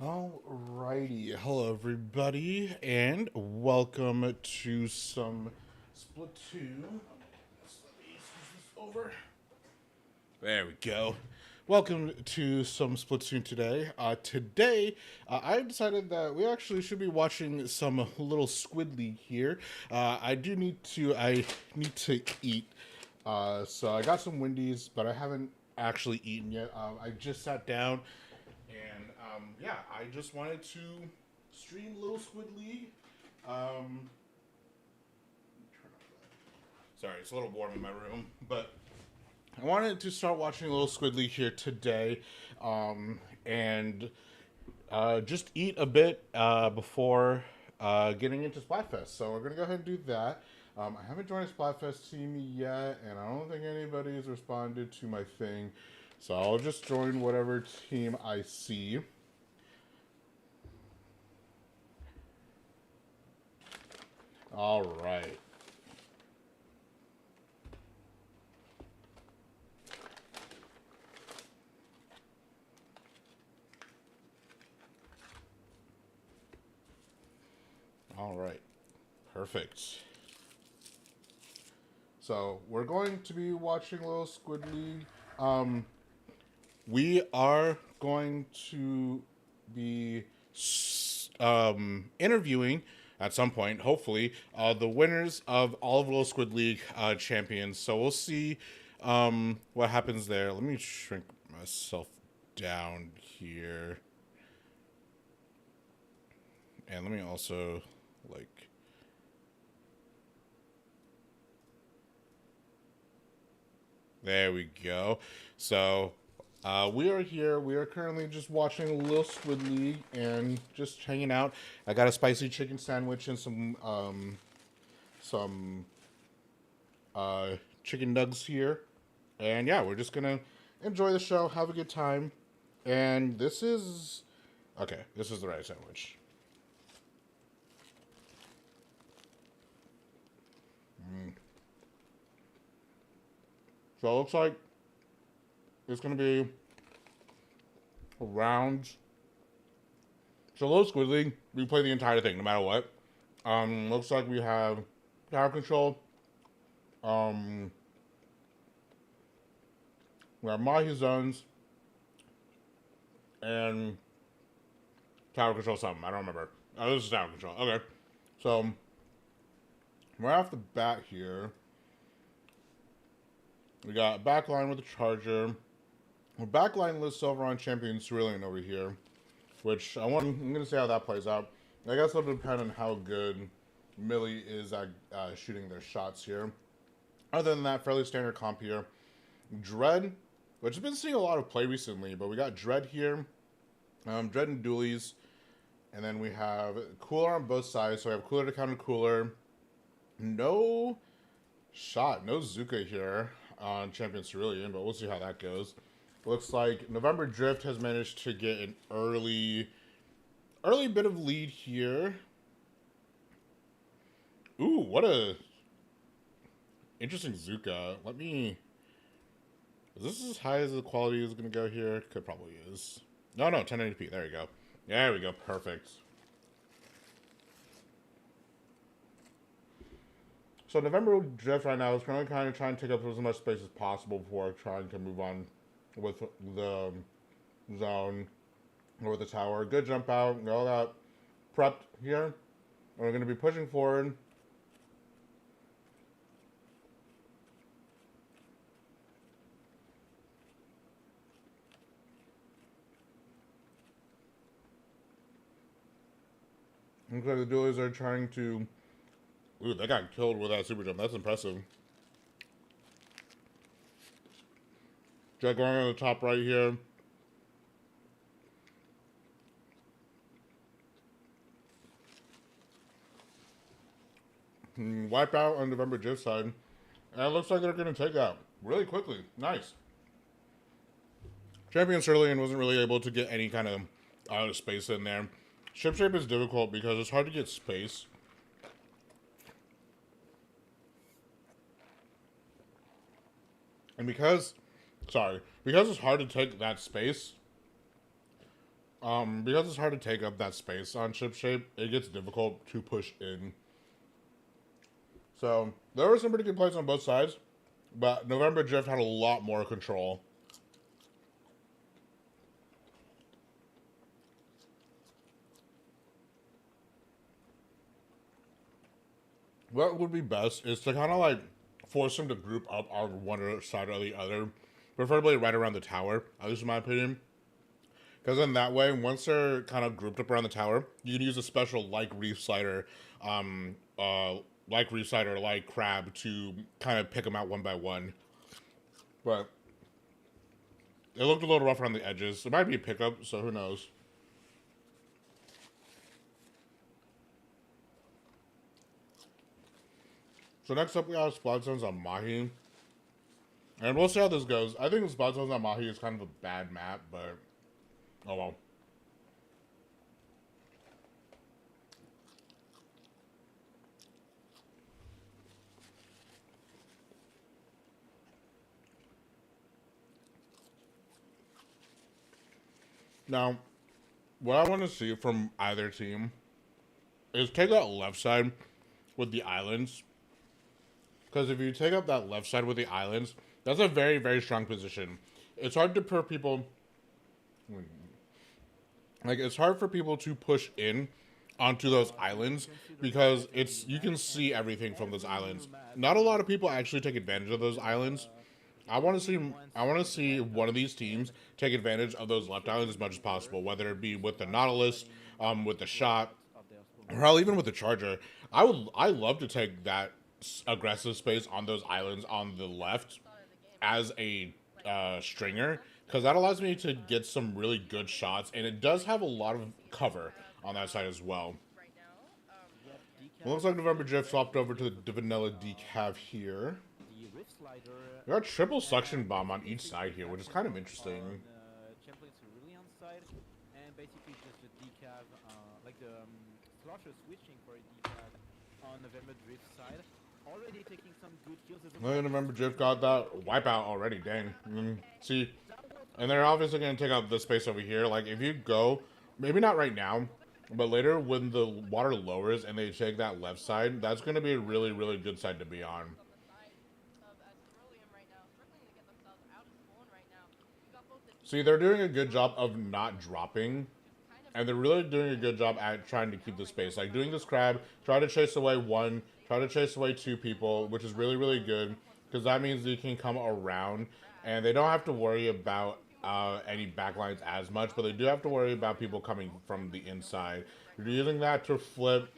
Alrighty, hello everybody, and welcome to some Splatoon. Let me switch this over. There we go. Welcome to some Splatoon today. I decided that we actually should be watching some little Squid League here. I need to eat. So I got some Wendy's, but I haven't actually eaten yet. I just sat down and yeah, I just wanted to stream Little Squid League. Um, Sorry, it's a little warm in my room, but I wanted to start watching Little Squid League here today, and just eat a bit before getting into Splatfest. So we're gonna go ahead and do that. I haven't joined a Splatfest team yet, and I don't think anybody's responded to my thing. So I'll just join whatever team I see. All right. All right. Perfect. So we're going to be watching Little Squid League. We are going to be interviewing at some point, hopefully, the winners of all of Little Squid League champions. So we'll see what happens there. Let me shrink myself down here. And let me also, like, there we go. So we are here. We are currently just watching Little Squid League and just hanging out. I got a spicy chicken sandwich and some chicken nugs here, and yeah, we're just gonna enjoy the show, have a good time. And this is okay. This is the right sandwich. So it looks like it's gonna be around. So Little Squid League, we play the entire thing, no matter what. Looks like we have tower control. Um, we have Mahi zones and tower control something. I don't remember. Oh, this is tower control. Okay. So, right off the bat here, we got backline with the Charger. We're backline lists over on Champion Cerulean over here, which I'm going to see how that plays out. I guess it'll depend on how good Millie is at shooting their shots here. Other than that, fairly standard comp here. Dread, which has been seeing a lot of play recently, but we got Dread here. Dread and Dualies. And then we have Cooler on both sides, so we have Cooler to counter Cooler. No shot, no Zuka here on Champion Cerulean, but we'll see how that goes. Looks like November Drift has managed to get an early bit of lead here. Ooh, what a interesting Zuka. Is this as high as the quality is going to go here? Could probably is. No, 1080p. There you go. There we go. Perfect. So November Drift right now is currently kind of trying to take up as much space as possible before trying to move on with the zone or the tower. Good jump out. Got all that prepped here. We're going to be pushing forward. Looks like the duelies are trying to... Ooh, they got killed with that super jump. That's impressive. Jet going on the top right here. Wipe out on November Drift side. And it looks like they're going to take that really quickly. Nice. Champion Cerulean wasn't really able to get any kind of space in there. Ship shape is difficult because it's hard to get space. And because it's hard to take that space, Because it's hard to take up that space on ship shape, it gets difficult to push in. So there were some pretty good plays on both sides, but November Drift had a lot more control. What would be best is to kind of like force them to group up on one side or the other, preferably right around the tower, at least in my opinion. Because in that way, once they're kind of grouped up around the tower, you can use a special like reef slider, like crab to kind of pick them out one by one. But it looked a little rough around the edges. It might be a pickup, so who knows. So next up, we have Splat Zones on Mahi. And we'll see how this goes. I think Splat Zones on Mahi is kind of a bad map, but oh well. Now, what I want to see from either team is take that left side with the islands. Because if you take up that left side with the islands, that's a very, very strong position. It's hard to put people... Like, it's hard for people to push in onto those islands because you can see everything from those islands. Not a lot of people actually take advantage of those islands. I want to see one of these teams take advantage of those left islands as much as possible, whether it be with the Nautilus, with the shot, or hell, even with the Charger. I love to take that aggressive space on those islands on the left as a stringer, because that allows me to get some really good shots, and it does have a lot of cover on that side as well. It looks like November Drift swapped over to the vanilla decav here. We got triple suction bomb on each side here, which is kind of interesting. And basically just the decav, like the slosher switching for a decav on November Drift side. Already taking some good kills as well. November Drift got that wipeout already, dang. See, and they're obviously going to take out the space over here. Like, if you go, maybe not right now, but later when the water lowers and they take that left side, that's going to be a really, really good side to be on. See, they're doing a good job of not dropping, and they're really doing a good job at trying to keep the space. Like, doing this crab, try to chase away one, try to chase away two people, which is really, really good, because that means they can come around, and they don't have to worry about any backlines as much, but they do have to worry about people coming from the inside. You're using that to flip.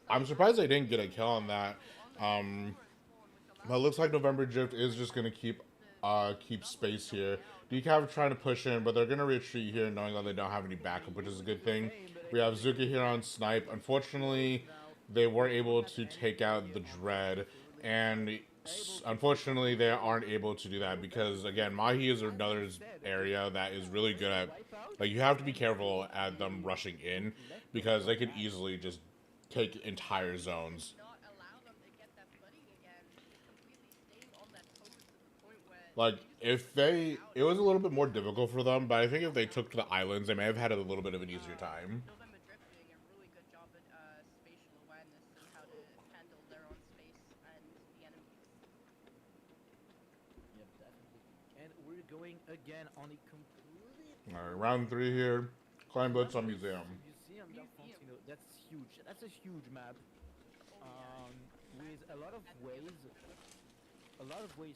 I'm surprised they didn't get a kill on that. But it looks like November Drift is just going to keep space here. Decav trying to push in, but they're going to retreat here knowing that they don't have any backup, which is a good thing. We have Zuka here on Snipe. Unfortunately, they were able to take out the Dread, and unfortunately, they aren't able to do that because, again, Mahi is another area that is really good at, like, you have to be careful at them rushing in because they could easily just take entire zones. Like, if they... It was a little bit more difficult for them, but I think if they took to the islands, they may have had a little bit of an easier time. Going again on a completely... Alright, round 3 here. Climb Blitz on Museum. That's huge. That's a huge map. With a lot of ways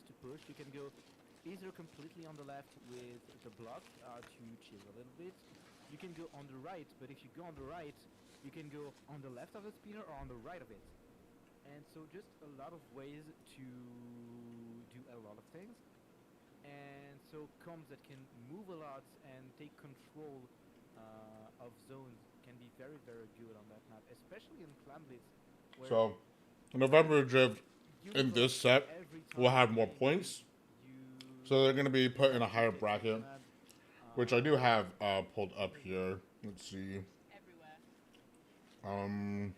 to push. You can go either completely on the left with the block to chill a little bit. You can go on the right, but if you go on the right, you can go on the left of the spinner or on the right of it. And so just a lot of ways to do a lot of things. And so comms that can move a lot and take control of zones can be very, very good on that map, especially in Clan Blitz. So, November Drift in this set will have more points, so they're going to be put in a higher bracket, which I do have pulled up here. Let's see. 11.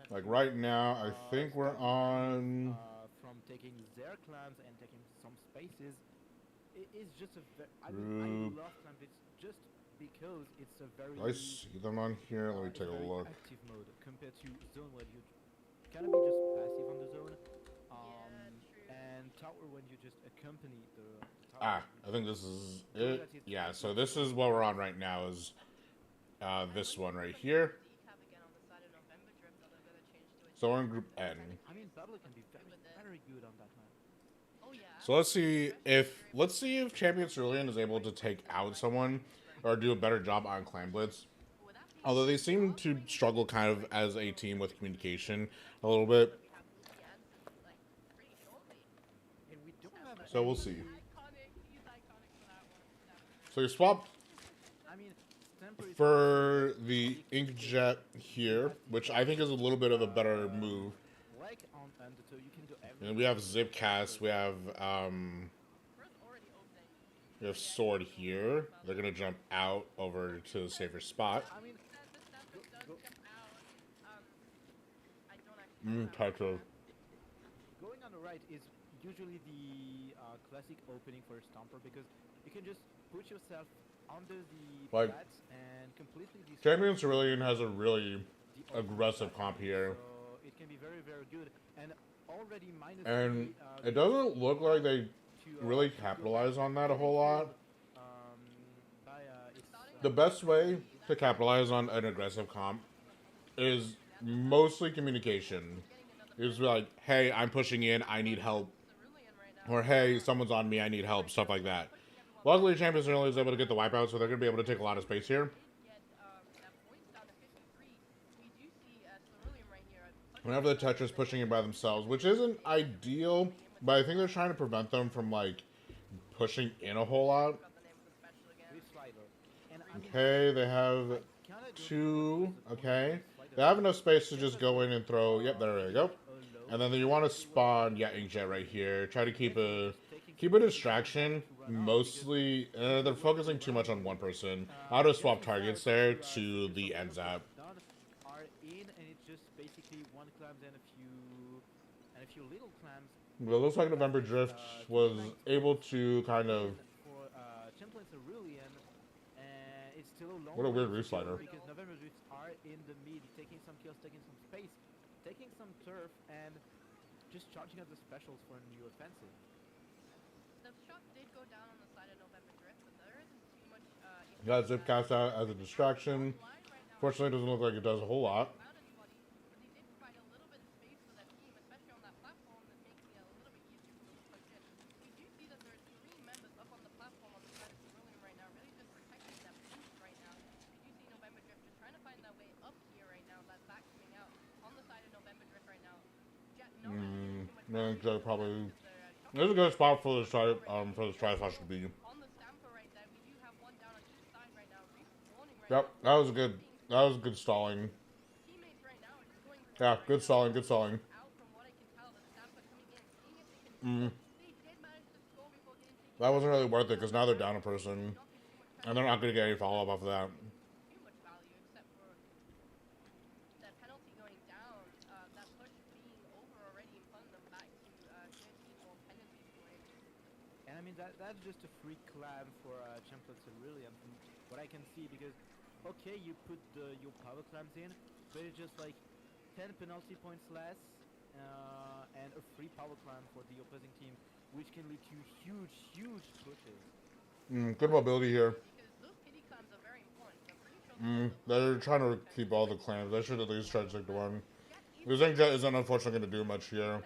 Like right now, I think we're on... from taking their clans and taking some spaces it is just a I mean, I love Clam Blitz just because it's a very Do I see them on here? Let me take a look. active mode compared to zone where you kind of be just passive on the zone. And tower when you just accompany the tower. I think this is it. Yeah, so this is what we're on right now is this one right here. So we're in Group N. I mean, Pablo can be very good on that map. So let's see if Champion Cerulean is able to take out someone or do a better job on Clan Blitz. Although they seem to struggle kind of as a team with communication a little bit. So we'll see. So you swap for the Inkjet here, which I think is a little bit of a better move. And we have Zipcast, we have Sword here. They're gonna jump out over to the safer spot. Taito. Going on the right is usually the classic opening for a Stomper because you can just put yourself under the flats and completely destroy. Champion Cerulean has a really aggressive comp here. So it can be very, very good. And already minus and it doesn't look like they really capitalize on that a whole lot. The best way to capitalize on an aggressive comp is mostly communication. It's like, hey, I'm pushing in, I need help. Or, hey, someone's on me, I need help, stuff like that. Luckily, Champions Cerulean is able to get the wipeout, so they're going to be able to take a lot of space here. Whenever the Tetra's pushing in by themselves, which isn't ideal, but I think they're trying to prevent them from, like, pushing in a whole lot. Okay, they have two. Okay. They have enough space to just go in and throw. Yep, there we go. And then you want to spawn, Inkjet right here. Try to keep a distraction. Mostly, they're focusing too much on one person. Auto swap targets there to the end zap. Well, it looks like November Drift was able to kind of. What a weird reslider. Because November Drifts are in the mid, taking some kills, taking some space, taking some turf, and just charging up the specials for a new offensive. The shot did go down on the side of November Drift, but there isn't too much. Got Zipcast out as a distraction. Fortunately, it doesn't look like it does a whole lot. Probably this is a good spot for this tri-slash to be. Yep, that was good stalling. Yeah, good stalling, good stalling. That wasn't really worth it because now they're down a person, and they're not going to get any follow-up off of that. That's just a free clam for Champion Cerulean from what I can see, because okay, you put your power clams in, but it's just like 10 penalty points less and a free power clam for the opposing team, which can lead to huge pushes. Good mobility here. They're trying to keep all the clams. They should at least try to take the one. The Inkjet isn't unfortunately going to do much here.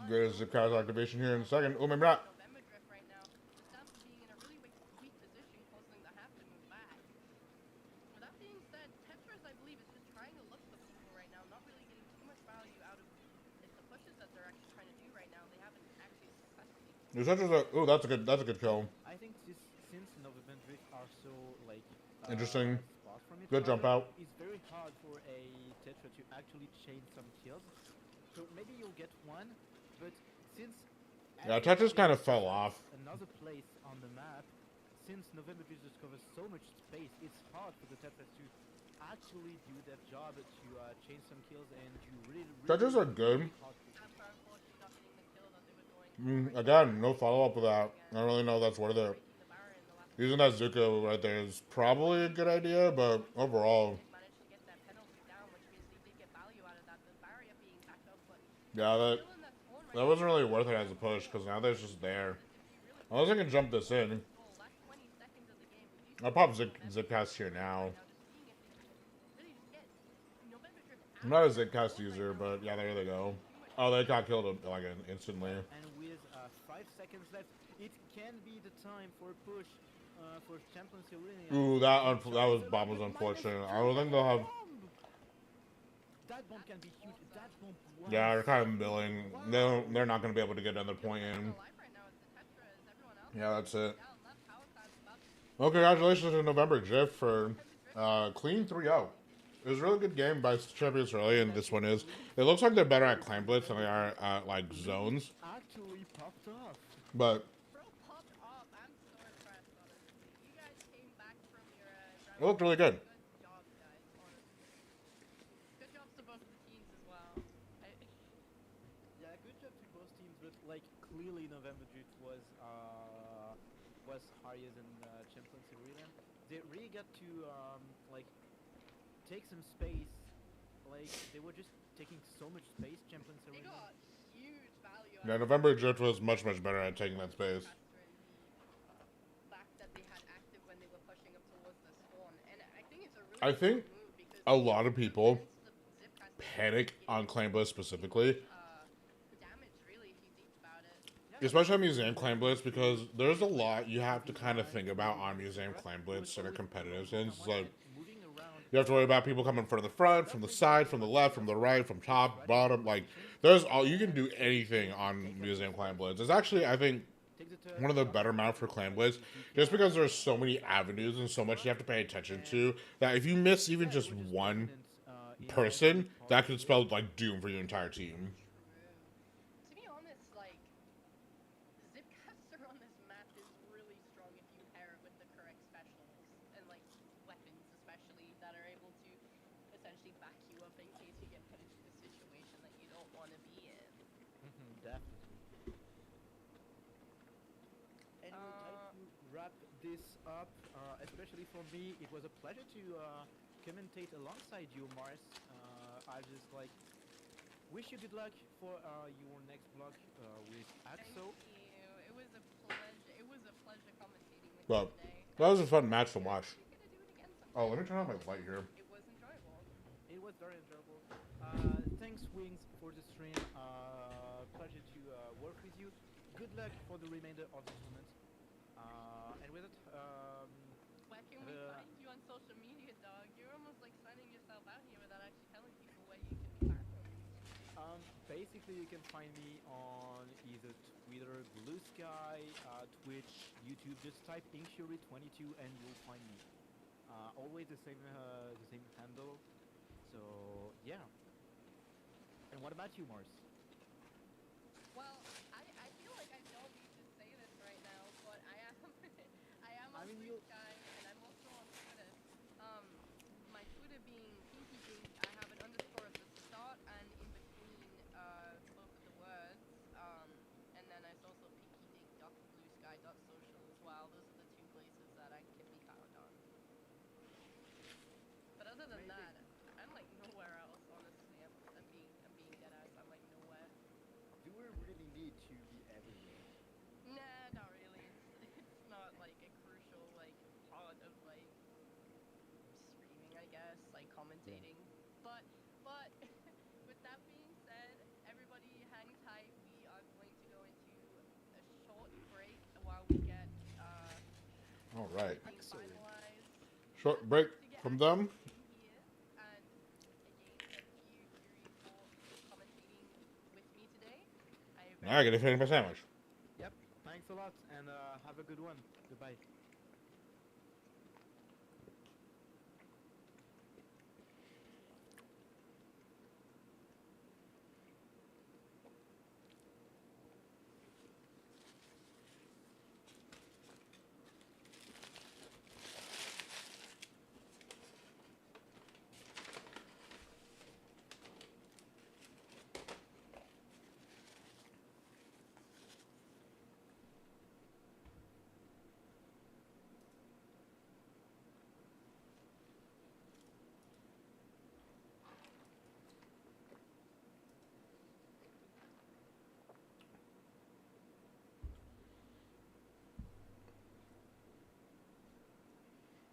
Get a Zipcast activation here in a second. Oh, maybe not. Oh, that's a good kill. I think since November Drift are so like interesting, from good jump out. It's very hard for a Tetra to actually chain some kills. So maybe you'll get one, but since Yeah, Tetris kind of fell off. Another place on the map. Since November Drift just covers so much space, it's hard for the Tetris to actually do that job to change some kills and to really Tetris are good. hard to After unfortunately not getting the kill that they were going for. Again, no follow-up with that. I don't really know if that's worth it. Breaking the barrier in the last Using that Zuko right there is probably a good idea, but overall, they managed to get that penalty down, which means they did get value out of that. The barrier being tacked up, but yeah, that still in that spawn right that wasn't really worth it as a push because now they're just there. if you really Unless I can jump this in. full last 20 seconds of the game, with these I'll pop Zipcast here now. now just seeing if they can really just get November Drift I'm not a Zipcast user, but yeah, there they go. Oh, they got killed like instantly. And with 5 seconds left, it can be the time for a push for Champions Arena. Ooh, that bomb was unfortunate. I would think they'll have. That bomb can be huge. That bomb. Yeah, they're kind of milling. They're not going to be able to get another point in. alive right now is the Tetra, is everyone else. Yeah, that's it. Yeah, left power side about to Well, congratulations to November Drift for clean 3-0. It was a really good game by Champions Early, and this one is. It looks like they're better at Clan Blitz than they are at like zones, actually popped off. but Bro popped off. I'm so impressed, honestly. You guys came back from your it looked really good. Good job, guys, honestly. Good jobs to both of the teams as well. Yeah, good job to both teams, but like clearly November Drift was higher than Champions Arena. They really got to like take some space. Like they were just taking so much space. Champions They Arena. got huge value Yeah, out of November Drift was much better at taking that space. the fact that they had active when they were pushing up towards the spawn. And I think it's a really I think good move because a lot of people the zip has panic on Clan Blitz specifically, damage, really, if you think about it. especially on Museum Clan Blitz, because there's a lot you have to kind of think about on Museum Clan Blitz in a competitive sense. Like, Moving around. you have to worry about people coming from the front, from the side, from the left, from the right, from top, bottom. Like, there's all you can do anything on Museum Clan Blitz. It's actually, I think, Take the turn. one of the better maps for Clan Blitz, just because there's so many avenues and so much you have to pay attention to that if you miss even just one person, that could spell like doom for your entire team. To be honest, like, Zipcaster on this map is really strong if you pair it with the correct specials and, like, weapons especially that are able to essentially back you up in case you get put into a situation that you don't want to be in. Definitely. Anyway, time to wrap this up. Especially for me, it was a pleasure to commentate alongside you, Mars. I just like wish you good luck for your next vlog with Axo. Thank you. It was a pleasure. It was a pleasure commentating with Well, you today. that was a fun match to watch. We're gonna do it again sometime. Oh, let me turn on my light here. It was enjoyable. It was very enjoyable. Thanks, Wings, for the stream. Pleasure to work with you. Good luck for the remainder of the tournament. And with it, Where can we find you on social media, dog? You're almost like signing yourself out here without actually telling people where you can be found. basically you can find me on either Twitter, Blue Sky, Twitch, YouTube. Just type Incurie22 and you'll find me. Always the same handle. So yeah. And what about you, Mars? Well, I feel like I don't need to say this right now, but I am I on mean, Blue you- Sky and I'm also on Twitter. My Twitter being Pinky Dink, I have an underscore at the start and in between both of the words. And then it's also pinkydink.bluesky.social as well. Those are the two places that I can be found on. But other than Amazing. that, I'm like nowhere else, honestly. I'm being dead ass. I'm like nowhere. Do we really need to be everywhere? Nah, not really. It's not like a crucial like part of like streaming, I guess, like commentating. But with that being said, everybody hang tight. We are going to go into a short break while we get All right, things finalized. short break from them. Here. And again, thank you, Fury, for commentating with me today. Now I get to finish my sandwich. Yep. Thanks a lot and have a good one. Goodbye.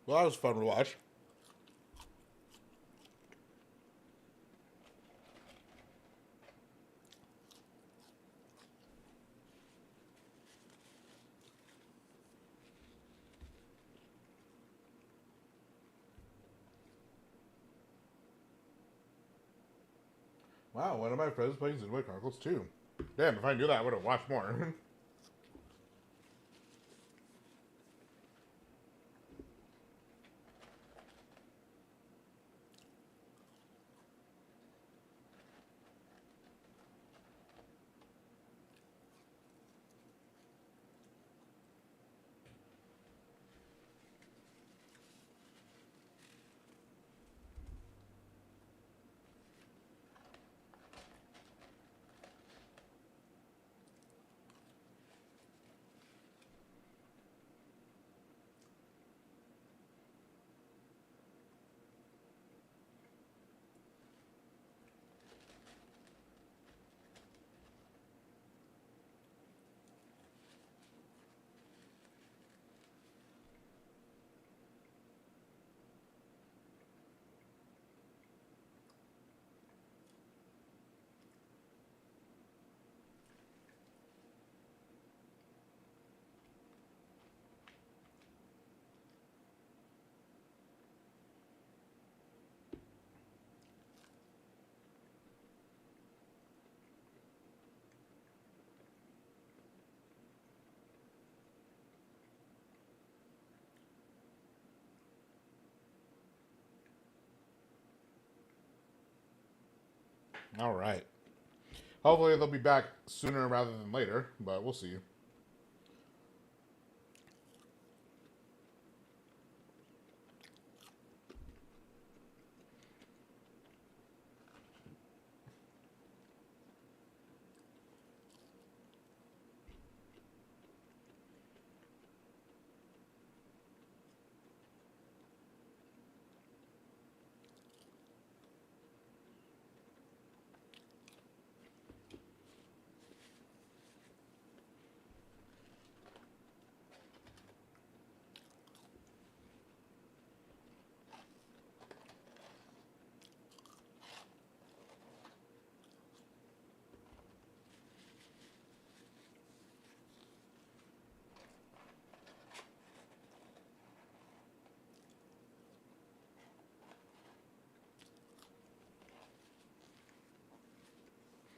Well, that was fun to watch. Wow, one of my friends playing Xenoblade Chronicles 2. Damn, if I knew that, I would have watched more. All right. Hopefully they'll be back sooner rather than later, but we'll see.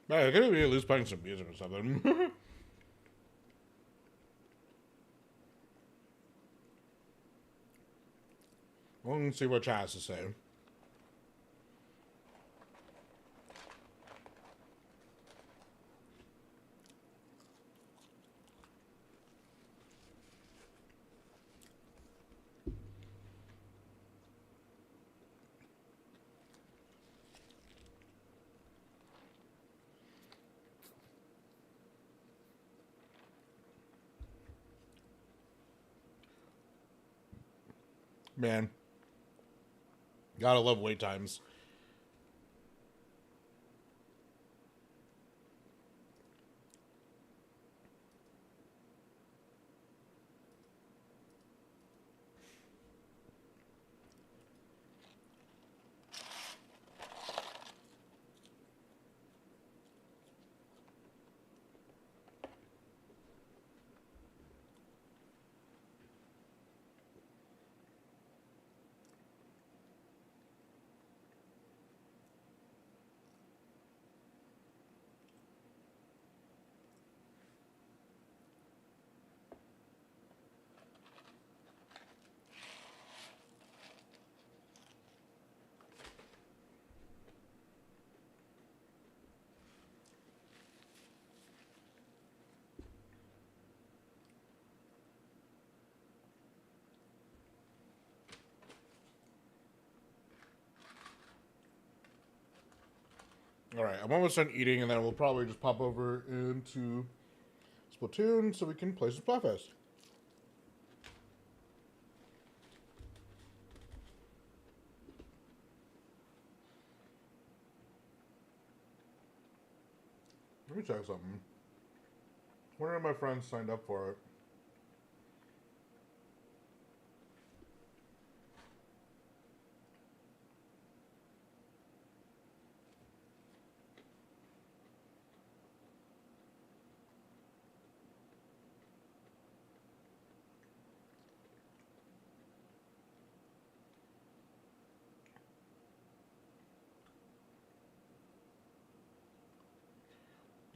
Man, I could be at least playing some music or something. We'll see what chat has to say. Man, gotta love wait times. Alright, I'm almost done eating, and then we'll probably just pop over into Splatoon so we can play some Splatfest. Let me check something. One of my friends signed up for it.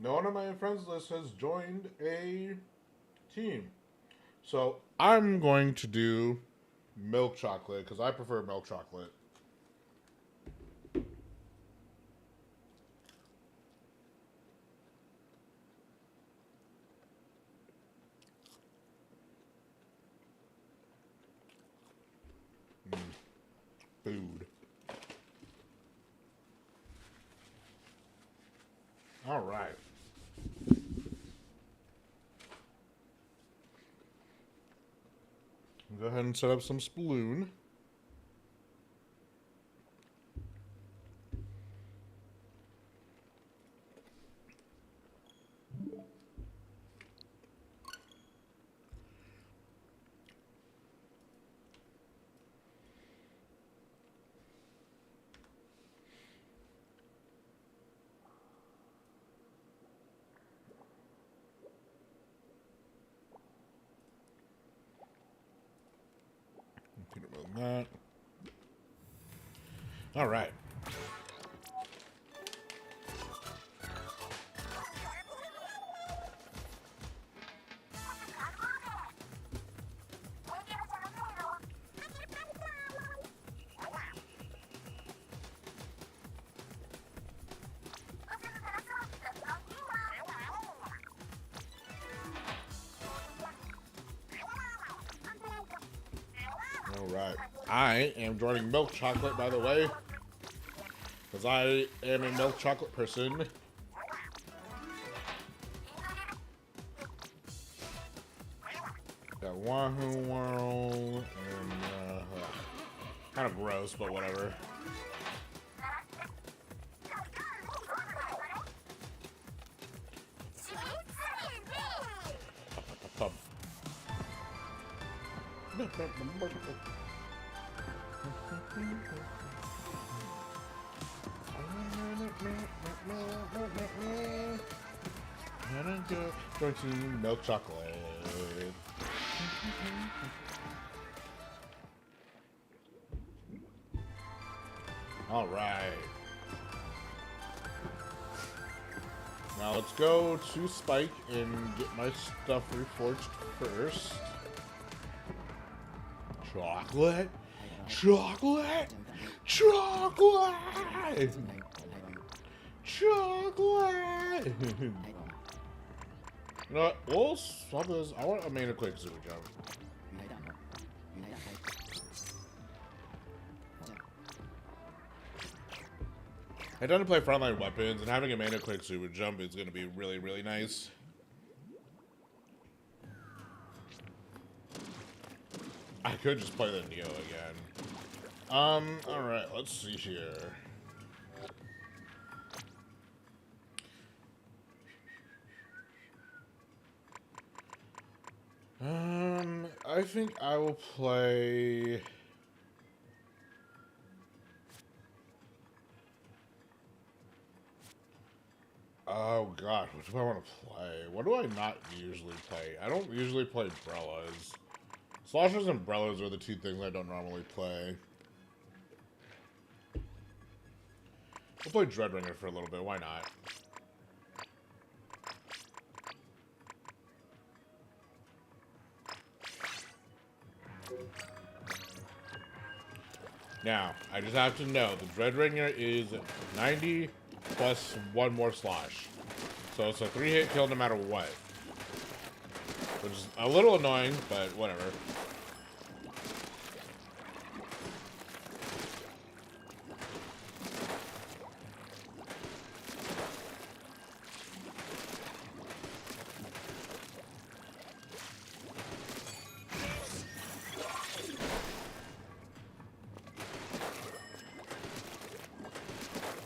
no one on my friends list has joined a team. So I'm going to do milk chocolate because I prefer milk chocolate. Food. All right. Go ahead and set up some sploon. Peanut butter that. All right. All right. I am joining milk chocolate, by the way, because I am a milk chocolate person. Got Wahoo World, and kind of gross, but whatever. Pub. Going to milk chocolate. All right. Now let's go to Spike and get my stuff reforged first. Chocolate, chocolate, chocolate, chocolate. You know what? We'll swap this. I want a mana quick super jump. I tend to play frontline weapons, and having a mana quick super jump is going to be really, really nice. I could just play the Neo again. Alright, let's see here. I think I will play... Oh god, what do I want to play? What do I not usually play? I don't usually play Brellas. Sloshers and Brellas are the two things I don't normally play. We'll play Dreadringer for a little bit, why not? Now, I just have to know, the Dreadringer is 90 plus one more slosh. So it's a 3-hit kill no matter what. Which is a little annoying, but whatever.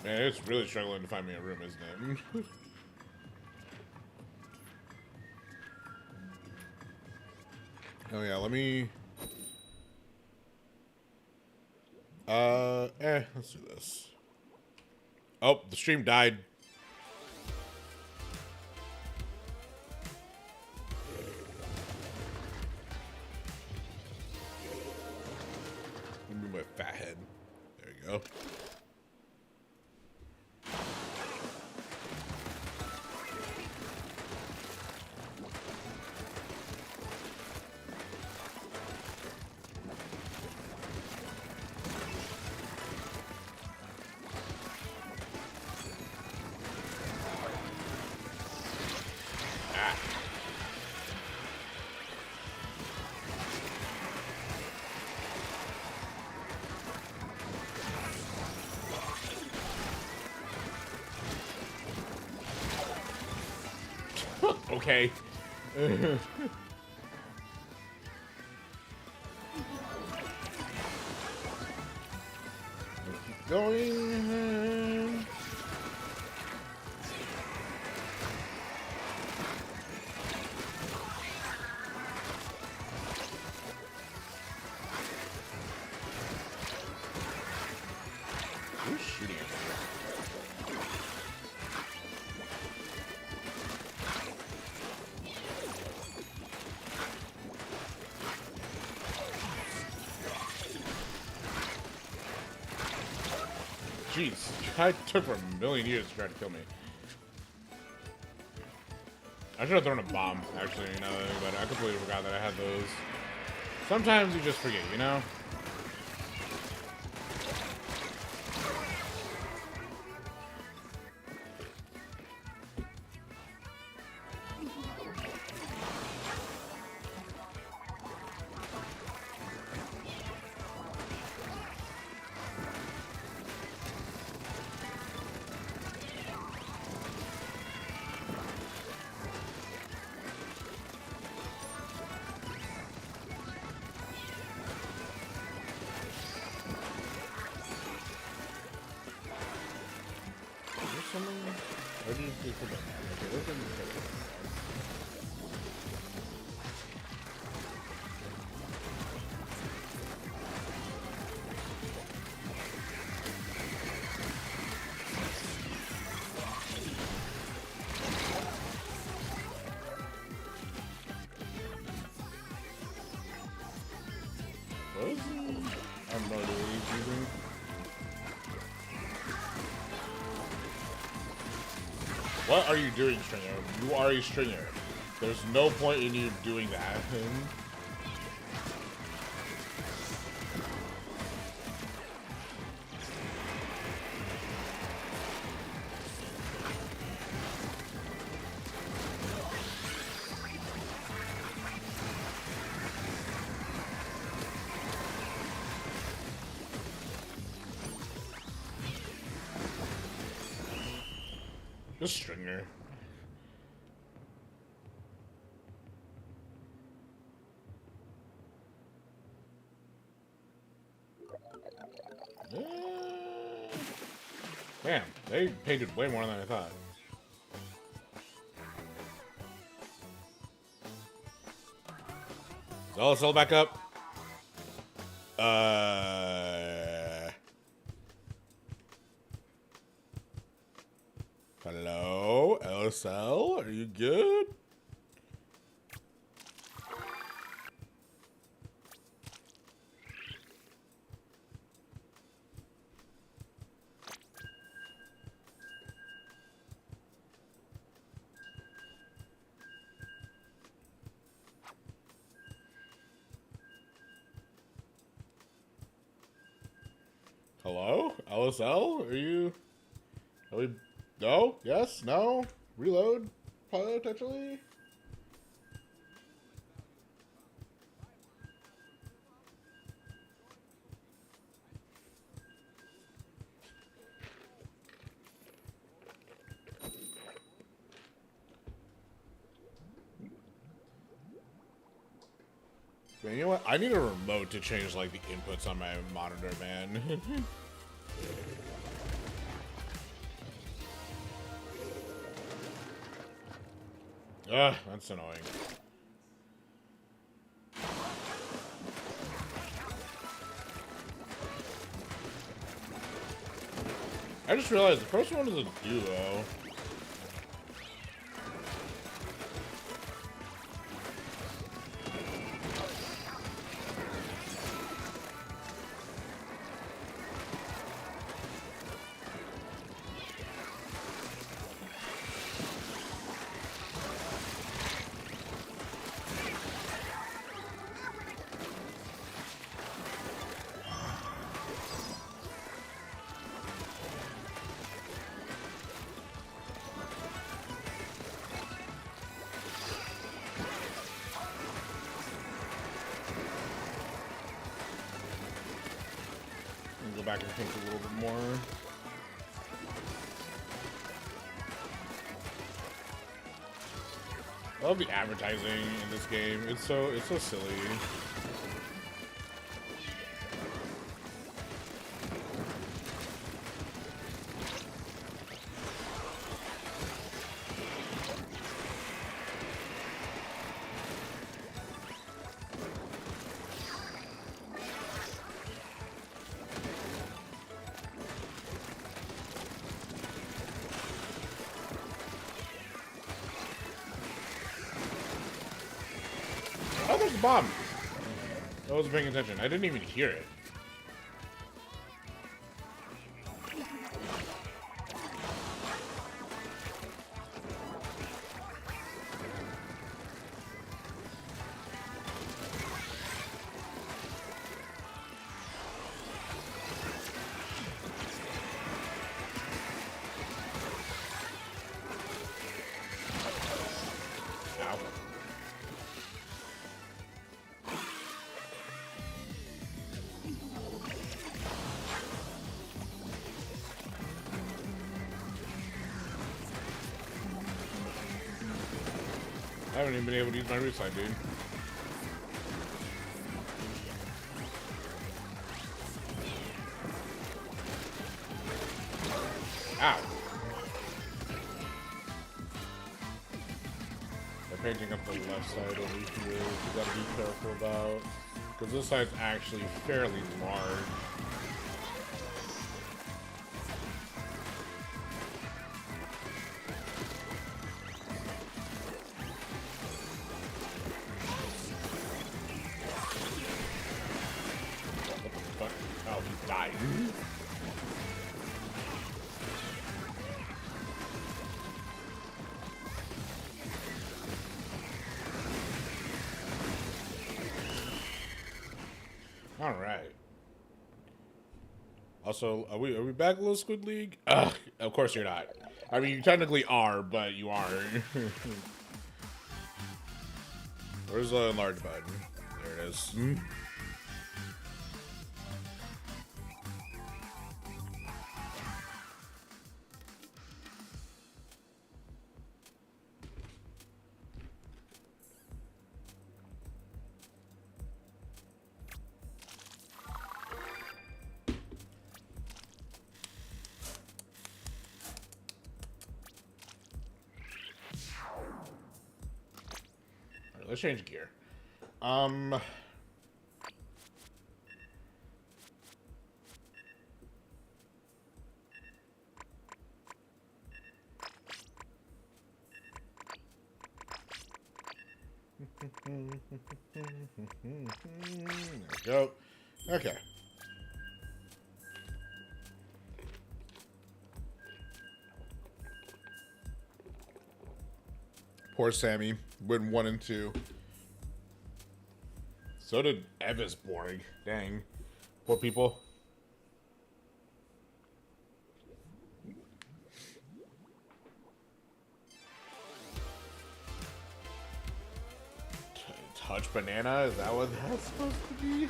Man, it's really struggling to find me a room, isn't it? Oh yeah, let me... let's do this. Oh, the stream died. Let me move my fat head. There you go. okay. Keep going. Who's shooting at me? Jeez, I took for a million years to try to kill me. I should have thrown a bomb, actually, you know, but I completely forgot that I had those. Sometimes you just forget, you know? Where do you see the okay, look at what is it? I'm not really using. What are you doing, Stringer? You are a Stringer. There's no point in you doing that. Just Stringer. Damn, they painted way more than I thought. Is LSL back up? Hello? LSL? Are you good? Hello? LSL? Are you... Are we... No? Yes? No? Reload? Potentially? Man, you know what? I need a remote to change, like, the inputs on my monitor, man. Ugh, that's annoying. I just realized the first one is a duo. Go back and think a little bit more. I love the advertising in this game. It's so silly. Oh, there's a bomb. I wasn't paying attention. I didn't even hear it. Ow. I haven't even been able to use my root slide, dude. Ow. They're painting up the left side over here, you gotta be careful about. Because this side's actually fairly large. What the fuck? Oh, he died. All right. Also, are we back, Little Squid League? Ugh, of course you're not. I mean, you technically are, but you aren't. Where's the large button? There it is. Alright, let's change gear. There we go. Okay. Poor Sammy. Win 1 and 2. So did Evisborg. Dang. Poor people. Touch banana? Is that what that's supposed to be?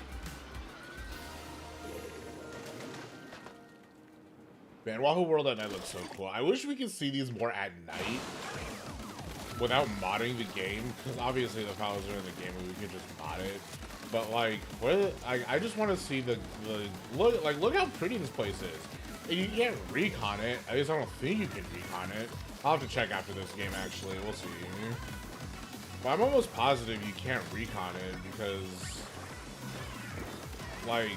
Man, Wahoo World at night looks so cool. I wish we could see these more at night without modding the game, because obviously the files are in the game and we could just mod it. But like, I just want to see the look how pretty this place is. And you can't recon it. At least I don't think you can recon it. I'll have to check after this game. Actually, we'll see. But I'm almost positive you can't recon it because, like,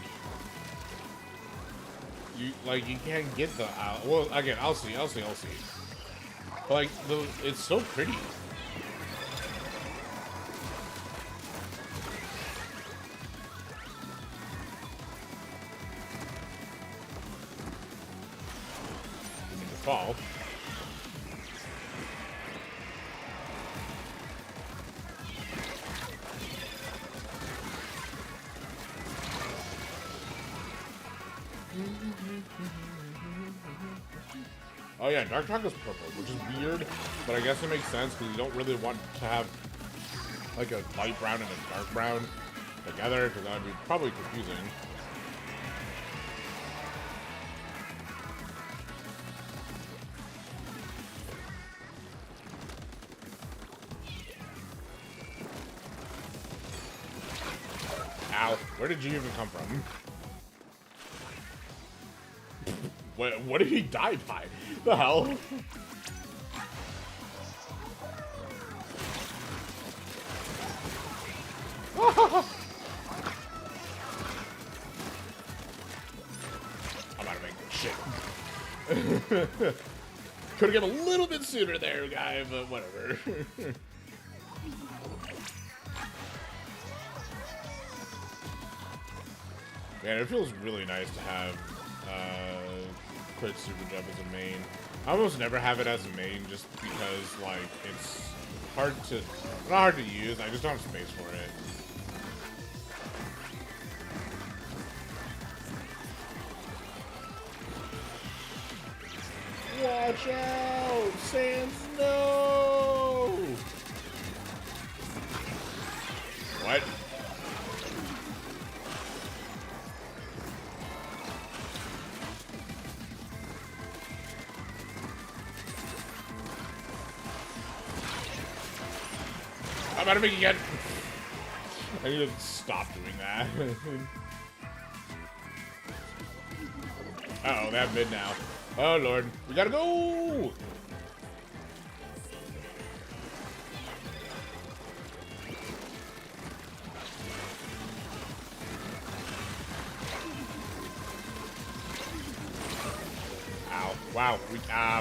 you can't get the well, again, I'll see. But like, it's so pretty. Fall. Oh yeah, Dark Chocolate is purple, which is weird, but I guess it makes sense because you don't really want to have like a light brown and a dark brown together, because that would be probably confusing. Where did you even come from? What did he die by? The hell? I'm out of make shit. Could have given a little bit sooner there, guy, but whatever. Man, it feels really nice to have quick super jump as a main. I almost never have it as a main just because, like, it's hard to, not hard to use, I just don't have space for it. Watch out! Sans, no! What? I'm about to make it again. I need to stop doing that. Uh-oh, they have mid now. Oh, Lord. We gotta go! Ow. Wow.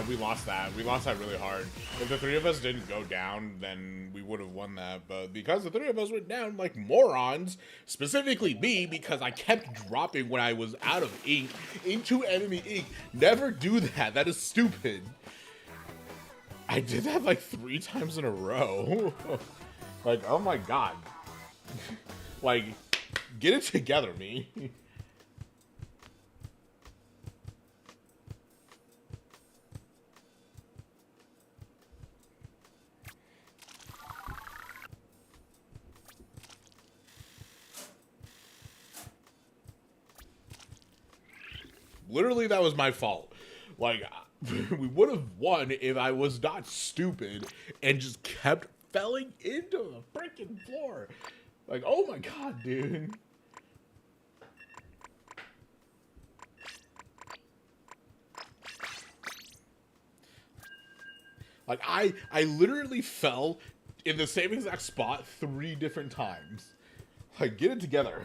We lost that. We lost that really hard. If the three of us didn't go down, then we would have won that. But because the three of us went down like morons, specifically me, because I kept dropping when I was out of ink into enemy ink. Never do that. That is stupid. I did that like 3 times in a row. Like, oh my god. Like, get it together, me. Literally, that was my fault. Like, we would have won if I was not stupid and just kept falling into the freaking floor. Like, oh my god, dude. Like, I literally fell in the same exact spot 3 different times. Like, get it together.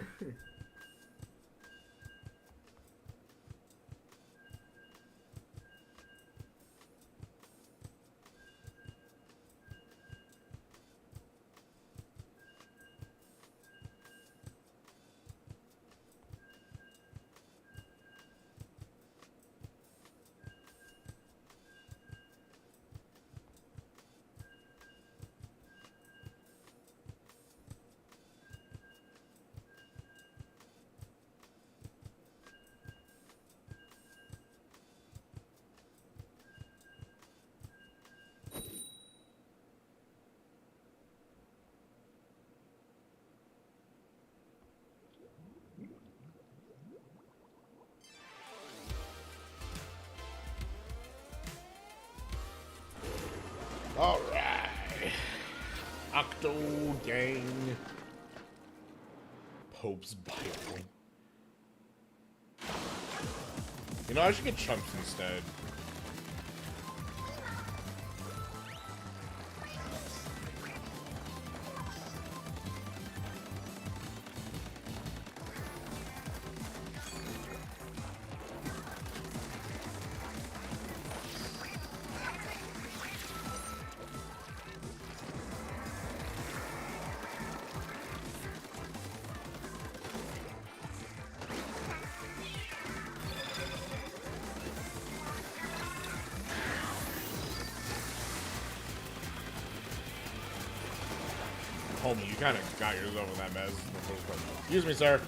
Alright. Octo Gang. Pope's Bible. You know, I should get Chumps instead. Homie, you kind of got yourself in that mess. Excuse me, sir.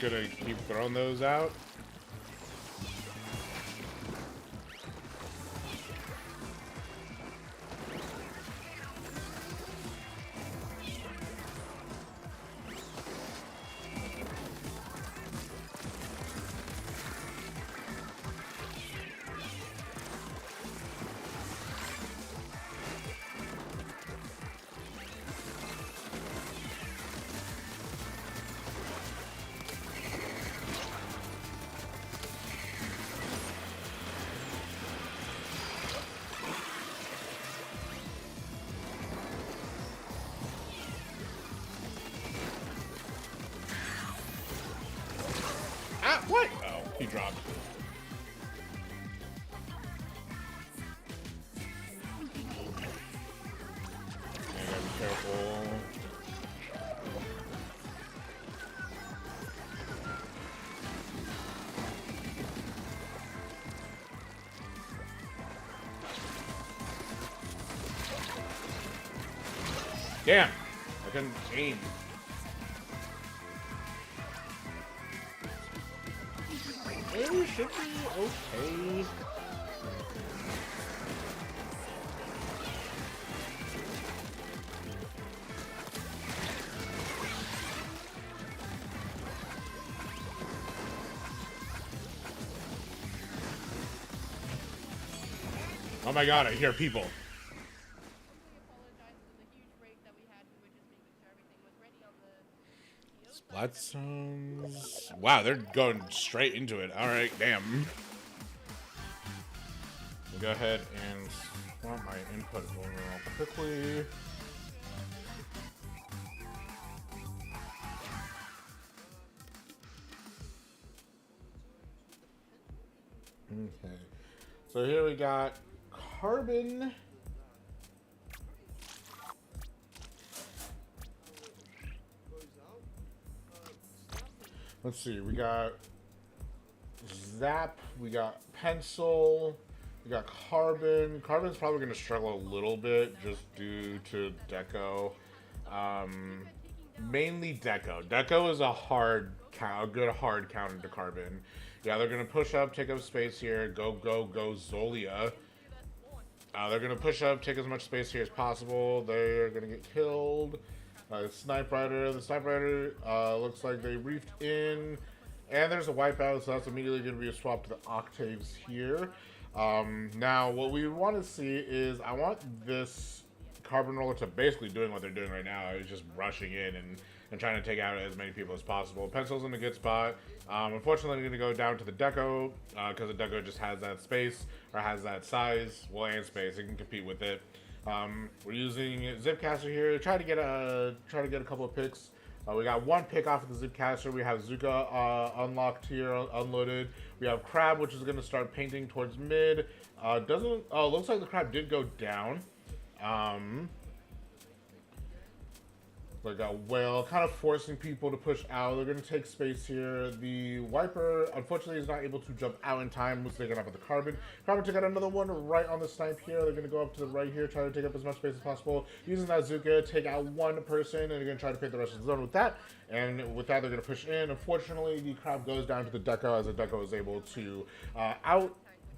gonna keep throwing those out. Ah, what? Oh, he dropped. I gotta be careful. Damn! I couldn't aim. It should be okay. Oh my god, I hear people. Splat songs. Wow, they're going straight into it. Alright, damn. We'll go ahead and swap my input real quickly. Okay. So here we got Carbon. Let's see, we got Zap, we got Pencil, we got Carbon. Carbon's probably going to struggle a little bit just due to Deco. Mainly Deco. Deco is a good hard counter to Carbon. Yeah, they're going to push up, take up space here, go Zolia. They're going to push up, take as much space here as possible. They're going to get killed. The Snipe Rider looks like they reefed in, and there's a wipeout, so that's immediately going to be a swap to the Octaves here. Now, what we want to see is, I want this Carbon Roller to basically doing what they're doing right now, is just rushing in and trying to take out as many people as possible. Pencil's in a good spot. Unfortunately, I'm going to go down to the Deco, because the Deco just has that space, or has that size, well, and space. It can compete with it. We're using Zipcaster here. Try to get a couple of picks. We got one pick off of the Zipcaster. We have Zuka unlocked here, unloaded. We have Crab, which is going to start painting towards mid. Looks like the Crab did go down. Like a Whale, kind of forcing people to push out. They're going to take space here. The Wiper, unfortunately, is not able to jump out in time. Was taken off with the Carbon. Carbon took out another one right on the Snipe here. They're going to go up to the right here, try to take up as much space as possible. Using that Zuka, take out one person, and they're going to try to paint the rest of the zone with that. And with that, they're going to push in. Unfortunately, the Crab goes down to the Deco, as the Deco is able to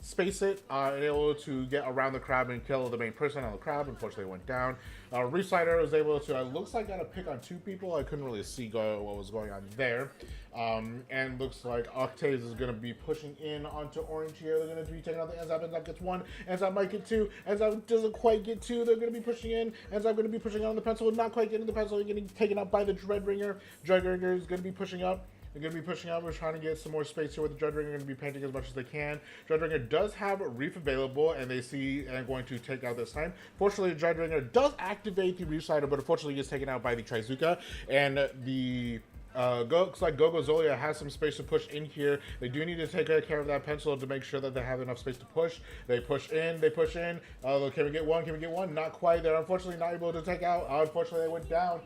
space it, and able to get around the Crab and kill the main person on the Crab. Unfortunately, went down. Reslider was able to, looks like got a pick on two people. I couldn't really see what was going on there. And looks like Octaves is going to be pushing in onto Orange here. They're going to be taking out the Enzap. Enzap gets one. Enzap might get two. Enzap doesn't quite get two. They're going to be pushing in. Enzap going to be pushing out on the Pencil. Not quite getting the Pencil. They're getting taken out by the Dreadringer. Dreadringer is going to be pushing up. They're going to be pushing out. We're trying to get some more space here with the Dreadringer. They're going to be painting as much as they can. Dreadringer does have Reef available, and they see and going to take out this time. Fortunately, Dreadringer does activate the Reef Slider, but unfortunately gets taken out by the Trizuka. And the looks like Gogo Zolia has some space to push in here. They do need to take care of that Pencil to make sure that they have enough space to push. They push in. They push in. Can we get one? Can we get one? Not quite. They're unfortunately not able to take out. Unfortunately, they went down.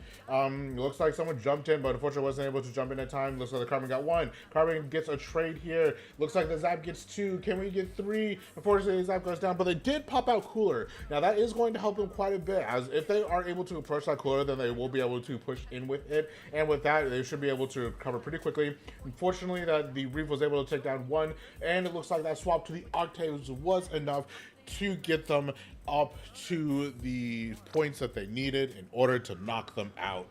Looks like someone jumped in, but unfortunately wasn't able to jump in at time. Looks like the Carbon got one. Carbon gets a trade here. Looks like the Zap gets two. Can we get three? Unfortunately, the Zap goes down, but they did pop out Cooler. Now, that is going to help them quite a bit, as if they are able to approach that Cooler, then they will be able to push in with it, and with that, they should should be able to recover pretty quickly. Unfortunately, that the Reef was able to take down one, and it looks like that swap to the Octaves was enough to get them up to the points that they needed in order to knock them out.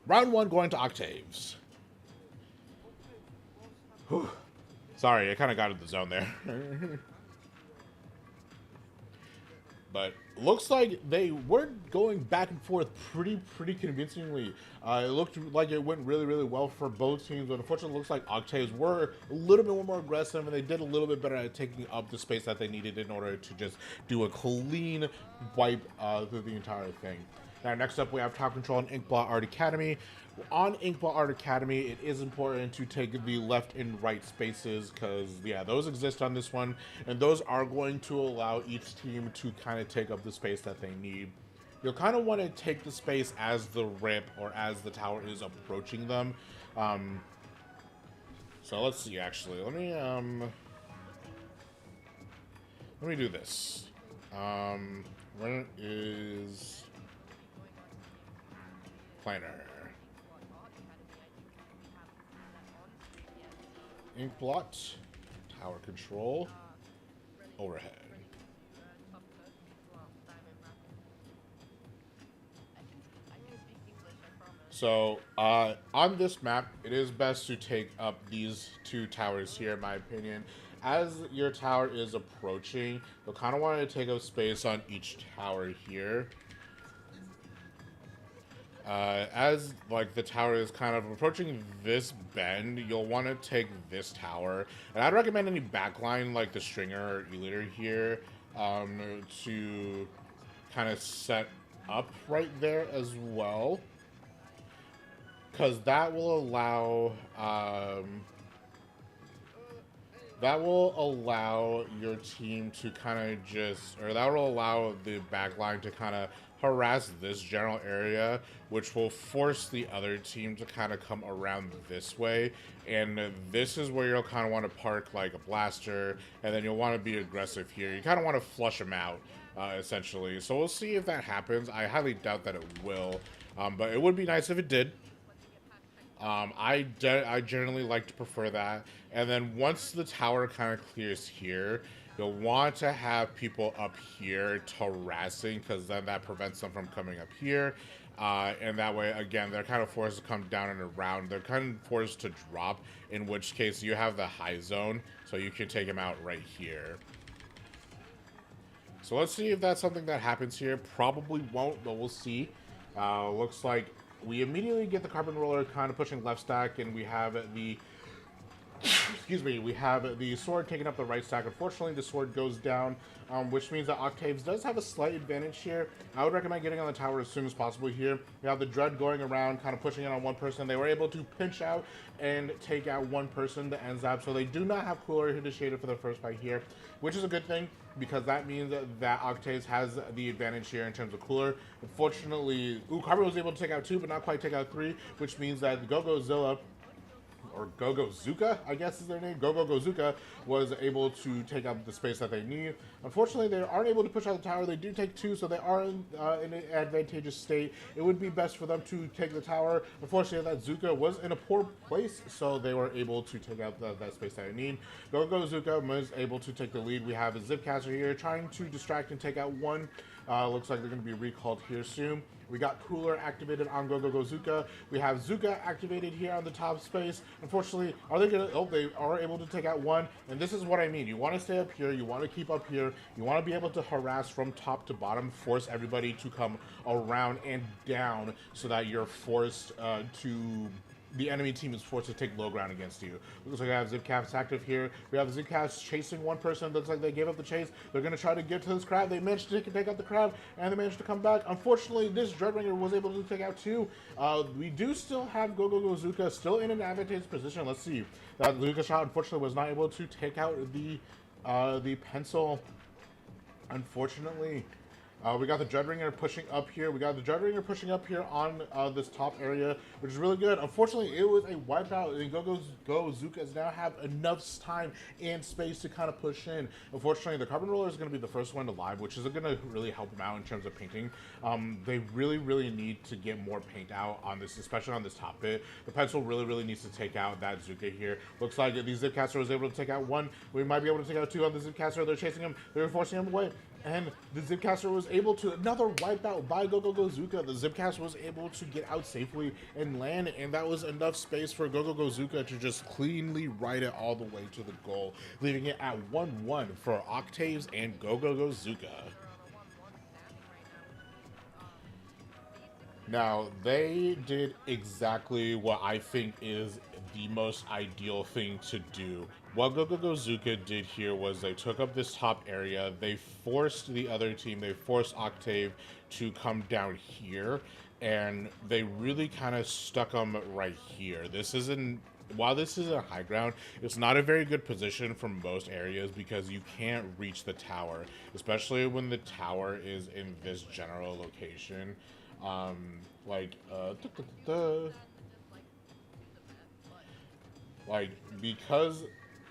Round 1 going to Octaves. Whew. Sorry, I kind of got in the zone there. But looks like they were going back and forth pretty convincingly. It looked like it went really well for both teams, but unfortunately it looks like Octaves were a little bit more aggressive, and they did a little bit better at taking up the space that they needed in order to just do a clean wipe through the entire thing. Now, next up, we have Top Control and Inkblot Art Academy. On Inkblot Art Academy, it is important to take the left and right spaces because, yeah, those exist on this one, and those are going to allow each team to kind of take up the space that they need. You'll kind of want to take the space as the ramp or as the tower is approaching them. So let's see, actually. Let me do this. Where is Planner? Inkblot, tower control, overhead. So, on this map, it is best to take up these two towers here, in my opinion. As your tower is approaching, you'll kind of want to take up space on each tower here. As like the tower is kind of approaching this bend, you'll want to take this tower, and I'd recommend any backline like the Stringer or E-Leader here to kind of set up right there as well, because that will allow your team to kind of just, or that will allow the backline to kind of harass this general area, which will force the other team to kind of come around this way. And this is where you'll kind of want to park like a blaster, and then you'll want to be aggressive here. You kind of want to flush them out, essentially. So we'll see if that happens. I highly doubt that it will, but it would be nice if it did. I generally like to prefer that. And then once the tower kind of clears here, you'll want to have people up here harassing, because then that prevents them from coming up here. And that way, again, they're kind of forced to come down and around. They're kind of forced to drop, in which case you have the high zone, so you can take them out right here. So let's see if that's something that happens here. Probably won't, but we'll see. Looks like we immediately get the Carbon Roller kind of pushing left stack, and we have the we have the sword taking up the right stack. Unfortunately, the sword goes down, which means that Octaves does have a slight advantage here. I would recommend getting on the tower as soon as possible here. We have the Dread going around, kind of pushing in on one person. They were able to pinch out and take out one person, the Enzap, so they do not have Cooler initiated for the first fight here, which is a good thing, because that means that Octaves has the advantage here in terms of Cooler. Unfortunately, Carbon was able to take out 2, but not quite take out 3, which means that Go-Go-Zilla, or Go-Go-Zuka, I guess is their name, Go-Go-Zuka, was able to take out the space that they need. Unfortunately, they aren't able to push out the tower. They do take 2, so they are in an advantageous state. It would be best for them to take the tower. Unfortunately, that Zuka was in a poor place, so they were able to take out that space that they need. Go-Go-Zuka was able to take the lead. We have a Zipcaster here trying to distract and take out one. Looks like they're going to be recalled here soon. We got Cooler activated on Go-Go-Go-Zuka. We have Zuka activated here on the top space. Unfortunately, are they going to... Oh, they are able to take out one. And this is what I mean. You want to stay up here. You want to keep up here. You want to be able to harass from top to bottom. Force everybody to come around and down so that you're forced to... The enemy team is forced to take low ground against you. Looks like I have Zipcaps active here. We have the Zipcaps chasing one person. Looks like they gave up the chase. They're going to try to get to this crab. They managed to take out the crab, and they managed to come back. Unfortunately, this Dreadringer was able to take out 2. We do still have Go-Go-Go-Zuka still in an advantageous position. Let's see. That Zuka shot, unfortunately, was not able to take out the pencil. Unfortunately. We got the Dreadringer pushing up here. We got the Dreadringer pushing up here on this top area, which is really good. Unfortunately, it was a wipeout, and Gozukas now have enough time and space to kind of push in. Unfortunately, the Carbon Roller is going to be the first one to live, which is going to really help them out in terms of painting. They really need to get more paint out on this, especially on this top bit. The pencil really needs to take out that Zuka here. Looks like the Zipcaster was able to take out one. We might be able to take out two on the Zipcaster. They're chasing him. They're forcing him away. And the Zipcaster was able to, another wipeout by Gozuka. The Zipcaster was able to get out safely and land, and that was enough space for Gozuka to just cleanly ride it all the way to the goal, leaving it at 1-1 for Octaves and Gozuka. Now, they did exactly what I think is the most ideal thing to do. What Gozuka did here was they took up this top area, they forced the other team, they forced Octave to come down here, and they really kind of stuck them right here. While this is a high ground, it's not a very good position for most areas because you can't reach the tower, especially when the tower is in this general location. Because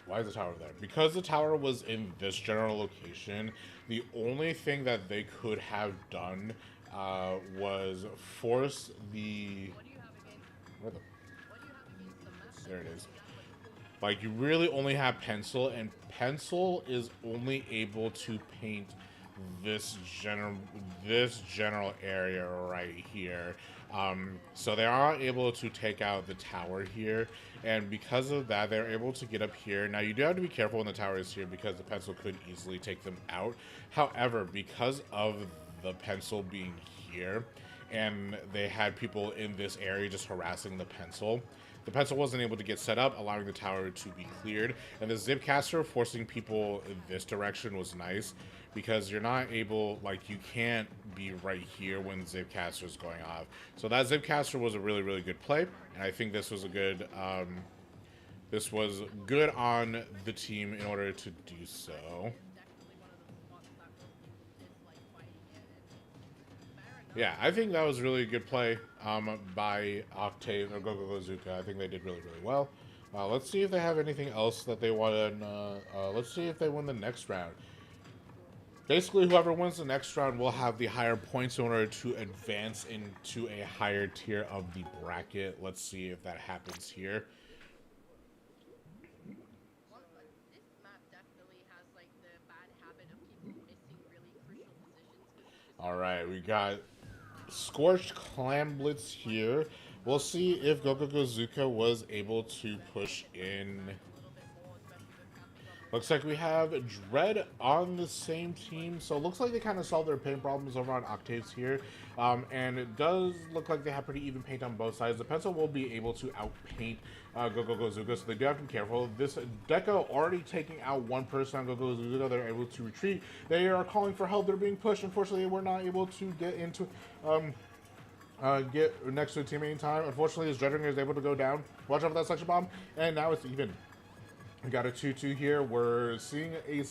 why is the tower there? Because the tower was in this general location, the only thing that they could have done was force the there it is. Like, you really only have Pencil, and Pencil is only able to paint this general area right here. So they are able to take out the tower here, and because of that, they're able to get up here. Now, you do have to be careful when the tower is here because the Pencil could easily take them out. However, because of the Pencil being here, and they had people in this area just harassing the Pencil wasn't able to get set up, allowing the tower to be cleared. And the Zipcaster forcing people in this direction was nice, because you're not able, like, you can't be right here when Zipcaster is going off. So that Zipcaster was a really good play, and I think this was a good, this was good on the team in order to do so. Yeah, I think that was really a good play by Octave or Gozuka. I think they did really well. Let's see if they have anything else that they want to. Let's see if they win the next round. Basically, whoever wins the next round will have the higher points in order to advance into a higher tier of the bracket. Let's see if that happens here. All right, we got Scorched Clam Blitz here. We'll see if Gozuka was able to push in. Looks like we have Dread on the same team, so it looks like they kind of solved their paint problems over on Octaves here. And it does look like they have pretty even paint on both sides. The Pencil will be able to outpaint Gozuka, so they do have to be careful. This Deco already taking out one person on Gozuka. They're able to retreat. They are calling for help. They're being pushed. Unfortunately, we're not able to get into get next to a teammate in time. Unfortunately, his Dreadringer is able to go down. Watch out for that suction bomb, and now it's even. We got a 2-2 here. We're seeing a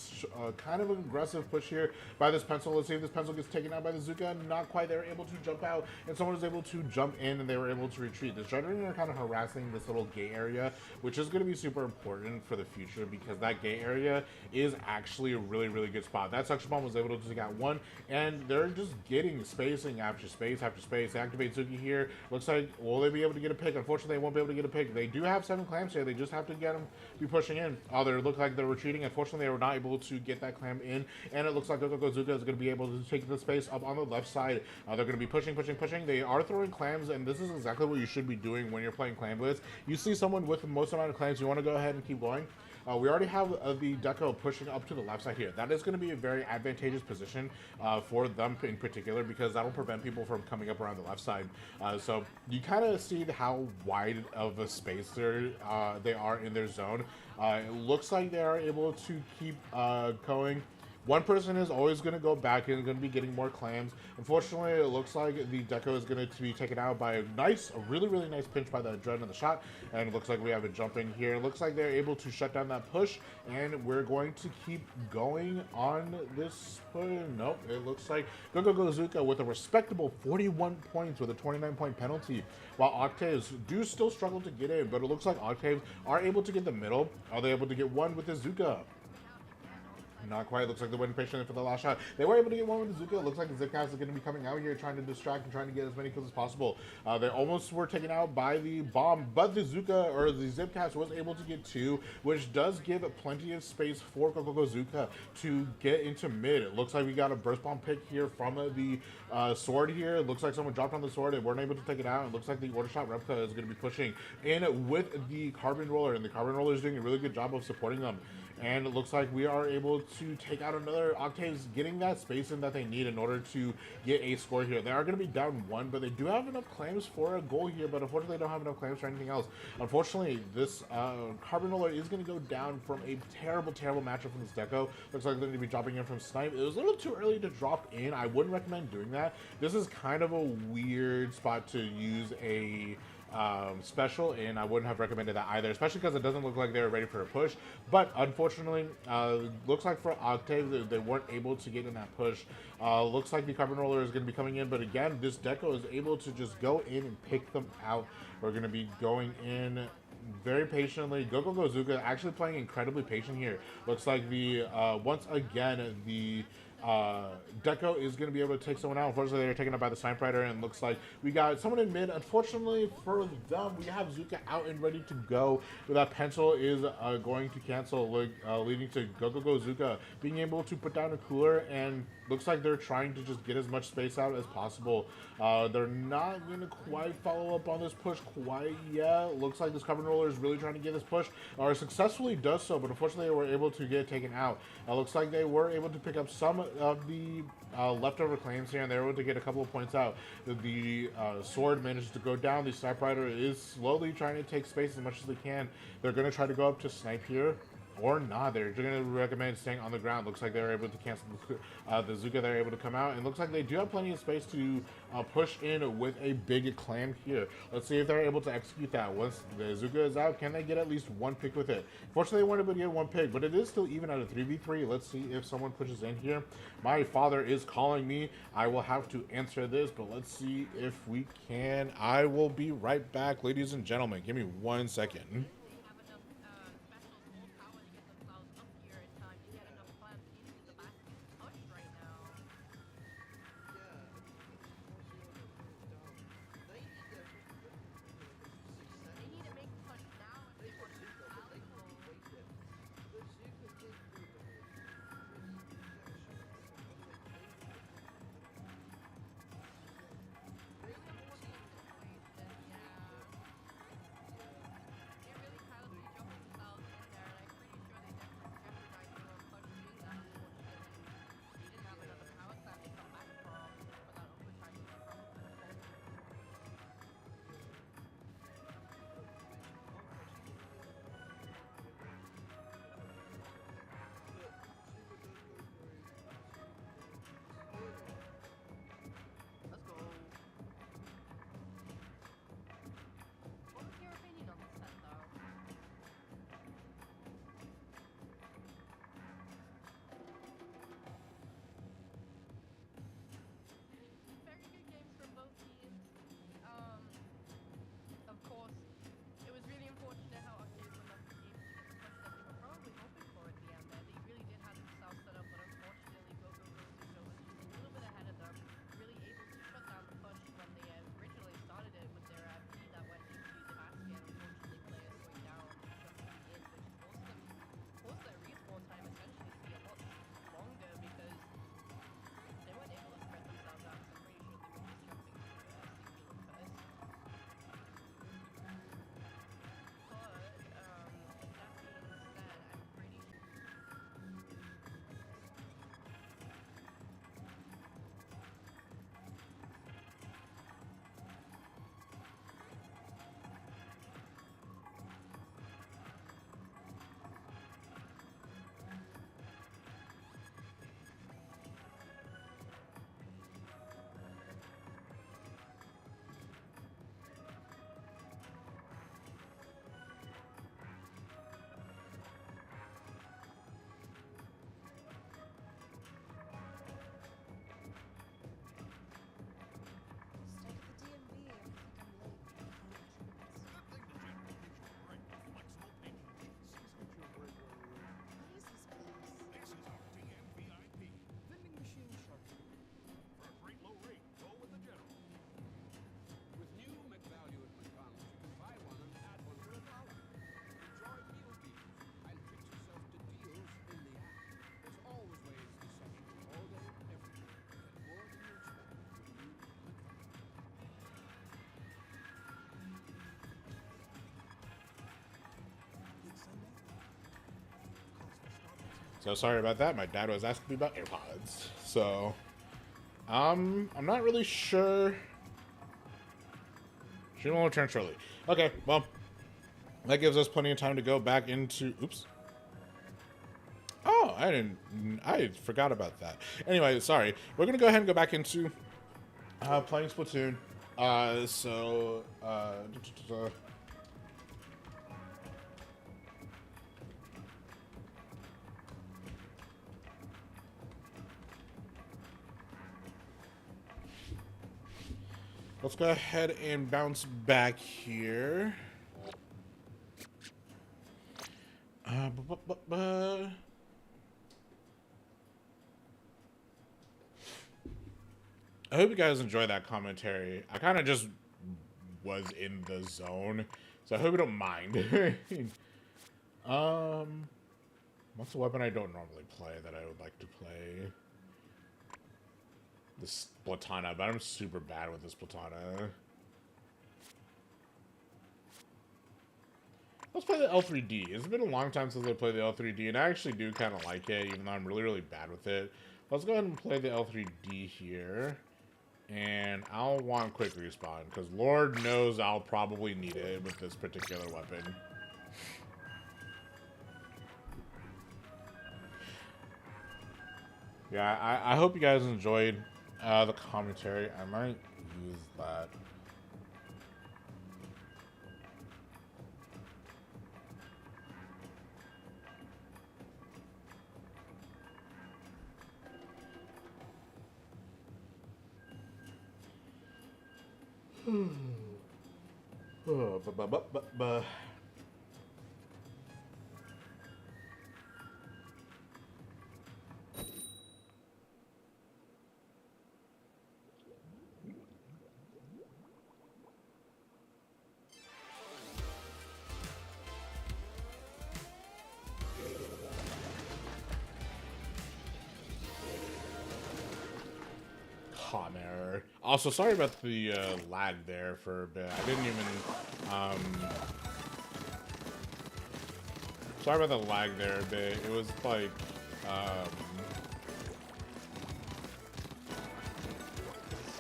kind of an aggressive push here by this Pencil. Let's see if this Pencil gets taken out by the Zuka. Not quite. They were able to jump out, and someone was able to jump in, and they were able to retreat. The Dreadringer are kind of harassing this little gate area, which is going to be super important for the future because that gate area is actually a really good spot. That suction bomb was able to take out one, and they're just getting spacing after space after space. They activate Zuki here. Looks like, will they be able to get a pick? Unfortunately, they won't be able to get a pick. They do have 7 clams here. They just have to get them, be pushing in. Oh, they look like they're retreating. Unfortunately, they were not able to get that clam in, and it looks like Gozuka is going to be able to take the space up on the left side. They're going to be pushing. They are throwing clams, and this is exactly what you should be doing when you're playing Clam Blitz. You see someone with the most amount of clams, you want to go ahead and keep going. We already have the Deco pushing up to the left side here. That is going to be a very advantageous position for them in particular because that'll prevent people from coming up around the left side. So you kind of see how wide of a space they are in their zone. It looks like they are able to keep going. one person is always going to go back and going to be getting more clams. Unfortunately, it looks like the Deco is going to be taken out by a really, really nice pinch by the Dread in the shot. And it looks like we have a jump in here. It looks like they're able to shut down that push. And we're going to keep going on this push. Nope, it looks like Gozuka with a respectable 41 points with a 29-point penalty. While Octaves do still struggle to get in, but it looks like Octaves are able to get the middle. Are they able to get one with the Zuka? Not quite. Looks like they're waiting patiently for the last shot. They were able to get one with the Zuka. It looks like the Zipcast is going to be coming out here trying to distract and trying to get as many kills as possible. They almost were taken out by the bomb, but the Zuka, or the Zipcast, was able to get two, which does give plenty of space for Zuka to get into mid. It looks like we got a burst bomb pick here from the sword here. It looks like someone dropped on the sword. They weren't able to take it out. It looks like the order shot replica is going to be pushing in with the carbon roller, and the carbon roller is doing a really good job of supporting them. And it looks like we are able to take out another Octaves, getting that space in that they need in order to get a score here. They are going to be down one, but they do have enough claims for a goal here, but unfortunately they don't have enough claims for anything else. Unfortunately, this Carbon Roller is going to go down from a terrible, terrible matchup from this Deco. Looks like they're going to be dropping in from Snipe. It was a little too early to drop in. I wouldn't recommend doing that. This is kind of a weird spot to use a special, and I wouldn't have recommended that either, especially because it doesn't look like they were ready for a push. But unfortunately, looks like for Octave, they weren't able to get in that push. Looks like the Carbon Roller is going to be coming in, but again, this Deco is able to just go in and pick them out. We're going to be going in very patiently. Gozuka actually playing incredibly patient here. Looks like the once again the Deco is going to be able to take someone out. Unfortunately, they're taken up by the Sniper Rider, and looks like we got someone in mid. Unfortunately for them, we have Zuka out and ready to go. But that pencil is going to cancel, leading to Zuka being able to put down a cooler, and looks like they're trying to just get as much space out as possible. They're not going to quite follow up on this push quite yet. Looks like this Carbon Roller is really trying to get this push, or successfully does so, but unfortunately they were able to get taken out. Looks like they were able to pick up some of the leftover claims here, and they were able to get a couple of points out. The sword manages to go down. The Sniper Rider is slowly trying to take space as much as they can. They're going to try to go up to snipe here. Or not, they're going to recommend staying on the ground. Looks like they're able to cancel the Zuka. They're able to come out, and looks like they do have plenty of space to push in with a big clam here. Let's see if they're able to execute that. Once the Zuka is out, can they get at least one pick with it? Fortunately, they weren't able to get one pick, but it is still even at a 3v3. Let's see if someone pushes in here. My father is calling me. I will have to answer this, but let's see if we can. I will be right back, ladies and gentlemen. Give me 1 second. So sorry about that. My dad was asking me about AirPods. So, I'm not really sure. She won't return shortly. Okay, well, that gives us plenty of time to go back into. Oops. Oh, I forgot about that. Anyway, sorry. We're gonna go ahead and go back into playing Splatoon. Let's go ahead and bounce back here. I hope you guys enjoy that commentary. I kind of just was in the zone, so I hope you don't mind. What's a weapon I don't normally play that I would like to play? The Splatana, but I'm super bad with the Splatana. Let's play the L3D. It's been a long time since I played the L3D, and I actually do kind of like it, even though I'm really, really bad with it. Let's go ahead and play the L3D here. And I'll want quick respawn, because Lord knows I'll probably need it with this particular weapon. Yeah, I hope you guys enjoyed the commentary. I might use that. Error. Also, sorry about the lag there for a bit. I didn't even. Sorry about the lag there a bit. It was like.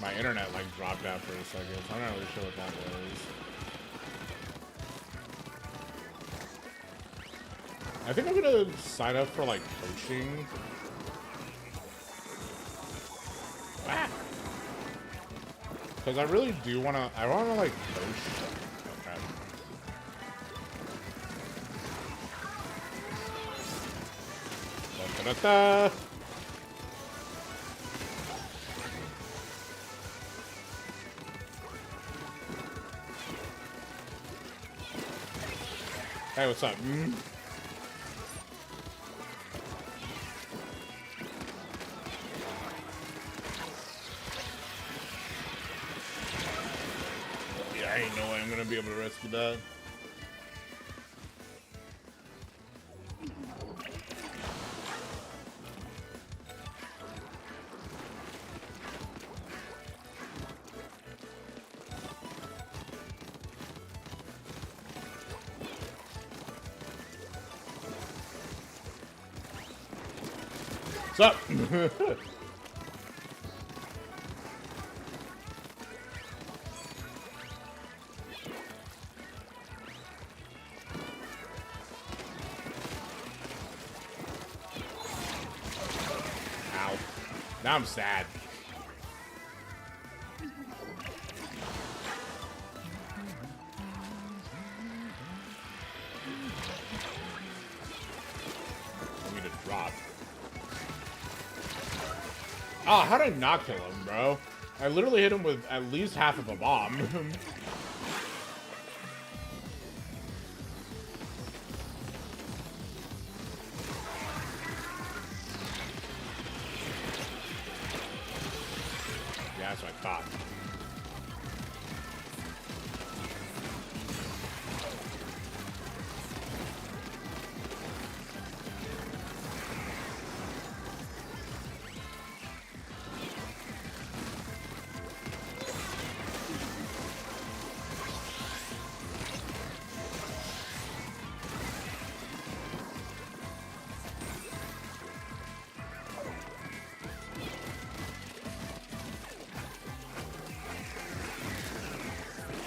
My internet like dropped out for a second, so I'm not really sure what that was. I think I'm gonna sign up for like coaching. Because I really do want to, like coach. Okay. Da, da, da, da. Hey, what's up? Ain't no way I'm gonna be able to rescue that. What's up? Now I'm sad. I need to drop. Oh, how did I not kill him, bro? I literally hit him with at least half of a bomb. That's what I thought.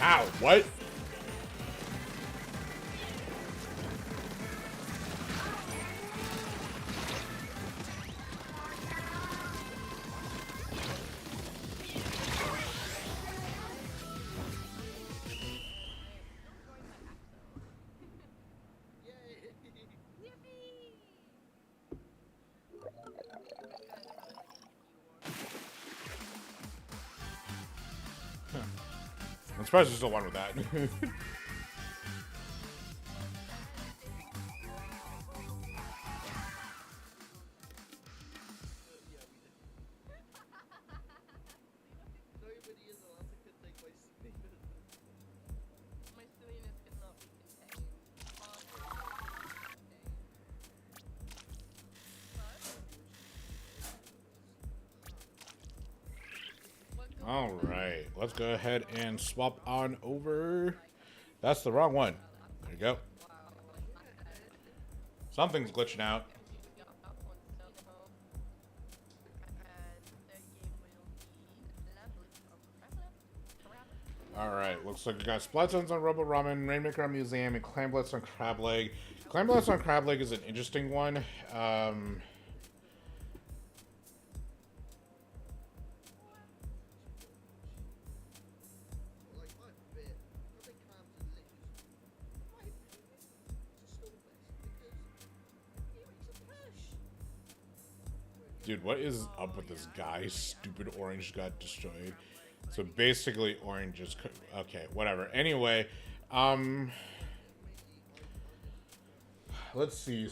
Ow, what? I'm surprised there's still one with that. My silliness cannot be contained. All right, let's go ahead and swap on over. That's the wrong one. There you go. Something's glitching out. Alright, looks like we got Splatzones on Robo Ramen, Rainmaker on Museum, and Clam Blitz on Crab Leg. Clam Blitz on Crab Leg is an interesting one. Dude, what is up with this guy? Stupid orange got destroyed. So basically, orange is okay. Whatever. Anyway, let's see.